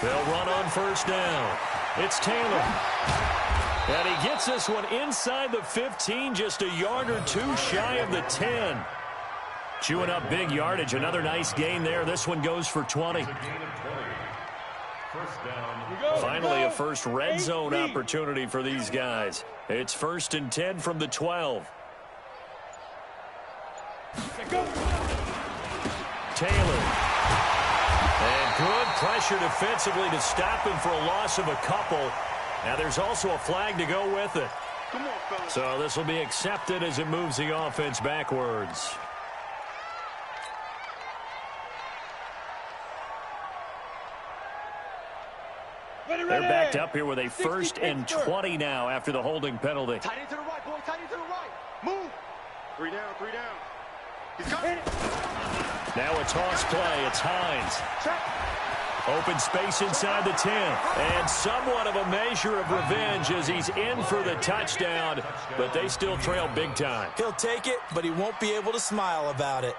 They'll run on 1st down. It's Taylor. And he gets this one inside the 15, just a yard or two shy of the 10. Chewing up big yardage. Another nice gain there. This one goes for 20. Finally, a first red zone opportunity for these guys. It's 1st and 10 from the 12. Taylor. And good pressure defensively to stop him for a loss of a couple. Now there's also a flag to go with it. So this will be accepted as it moves the offense backwards. They're backed up here with a 1st and 20 now after the holding penalty. Tight end to the right, boy. Tight end to the right. Move. 3 down, 3 down. He's coming. Now a toss play. It's Hines. Check. Open space inside the 10. And somewhat of a measure of revenge as he's in for the touchdown. But they still trail big time. He'll take it, but he won't be able to smile about it.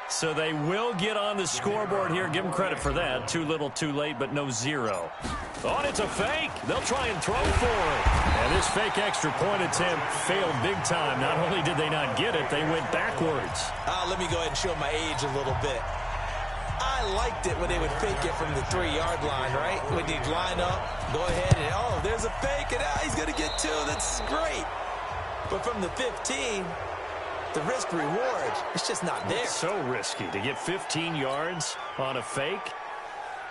So they will get on the scoreboard here. Give them credit for that. Too little, too late, but no zero. Oh, and it's a fake. They'll try and throw for it. And this fake extra point attempt failed big time. Not only did they not get it, they went backwards. Let me go ahead and show my age a little bit. I liked it when they would fake it from the 3-yard line, right? When they'd line up, go ahead, and, oh, there's a fake, and he's going to get 2. That's great. But from the 15, the risk-reward, it's just not there. It's so risky to get 15 yards on a fake.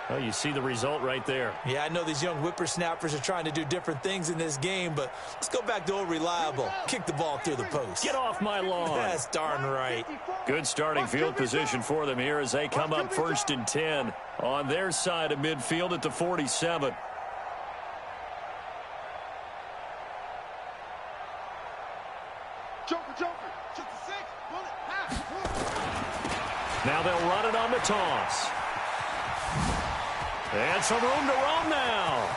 Well, you see the result right there. Yeah, I know these young whippersnappers are trying to do different things in this game, but let's go back to old reliable. Kick the ball through the post. Get off my lawn. That's darn right. Good starting field position for them here as they come up 1st and 10 on their side of midfield at the 47. Now they'll run it on the toss. And some room to roam now.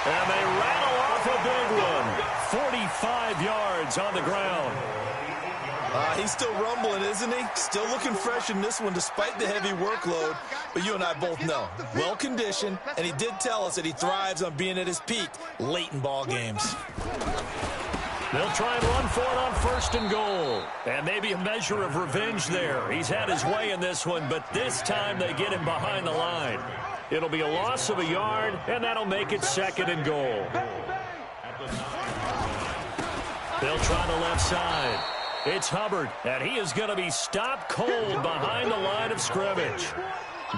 And they rattle off a big one. 45 yards on the ground. He's still rumbling, isn't he? Still looking fresh in this one despite the heavy workload. But you and I both know, well-conditioned, and he did tell us that he thrives on being at his peak late in ball games. They'll try and run for it on 1st and goal. And maybe a measure of revenge there. He's had his way in this one, but this time they get him behind the line. It'll be a loss of a yard, and that'll make it 2nd and goal. They'll try the left side. It's Hubbard, and he is going to be stopped cold behind the line of scrimmage.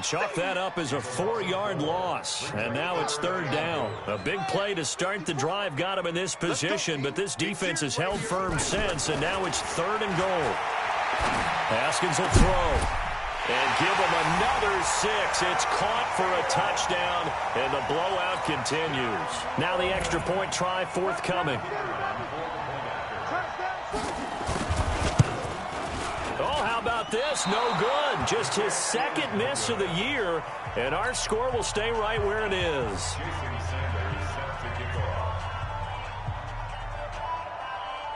Chalk that up as a 4-yard loss, and now it's 3rd down. A big play to start the drive got him in this position, but this defense has held firm since, and now it's 3rd and goal. Haskins will throw and give him another 6. It's caught for a touchdown, and the blowout continues. Now the extra point try forthcoming. This no good. Just his 2nd miss of the year, and our score will stay right where it is.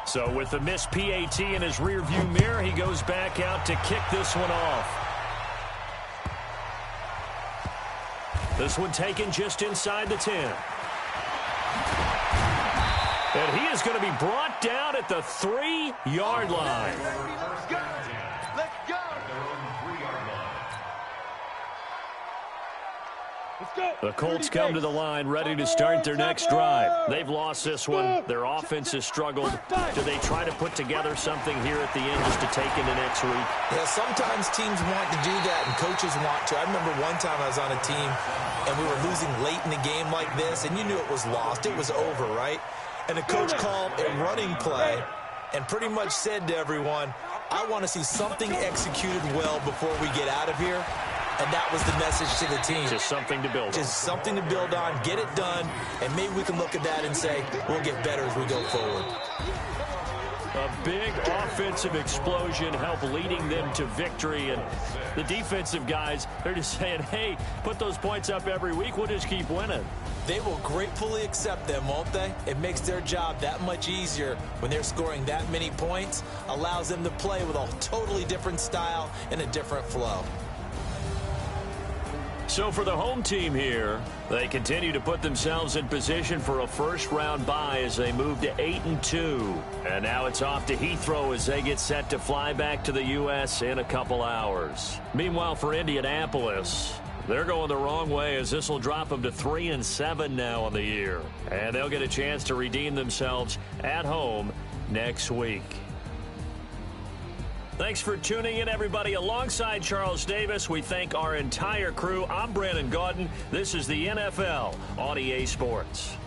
So with the missed PAT in his rearview mirror, he goes back out to kick this one off. This one taken just inside the 10. And he is going to be brought down at the 3-yard line. The Colts come to the line ready to start their next drive. They've lost this one. Their offense has struggled. Do they try to put together something here at the end just to take into next week? Yeah, sometimes teams want to do that and coaches want to. I remember one time I was on a team and we were losing late in the game like this, and you knew it was lost. It was over, right? And the coach called a running play and pretty much said to everyone, I want to see something executed well before we get out of here. And that was the message to the team. Just something to build on. Just something to build on, get it done, and maybe we can look at that and say, we'll get better as we go forward. A big offensive explosion helped leading them to victory. And the defensive guys, they're just saying, hey, put those points up every week. We'll just keep winning. They will gratefully accept them, won't they? It makes their job that much easier when they're scoring that many points. Allows them to play with a totally different style and a different flow. So for the home team here, they continue to put themselves in position for a first-round bye as they move to 8-2. And now it's off to Heathrow as they get set to fly back to the U.S. in a couple hours. Meanwhile, for Indianapolis, they're going the wrong way as this will drop them to 3-7 now on the year. And they'll get a chance to redeem themselves at home next week. Thanks for tuning in, everybody. Alongside Charles Davis, we thank our entire crew. I'm Brandon Gaudin. This is the NFL on EA Sports.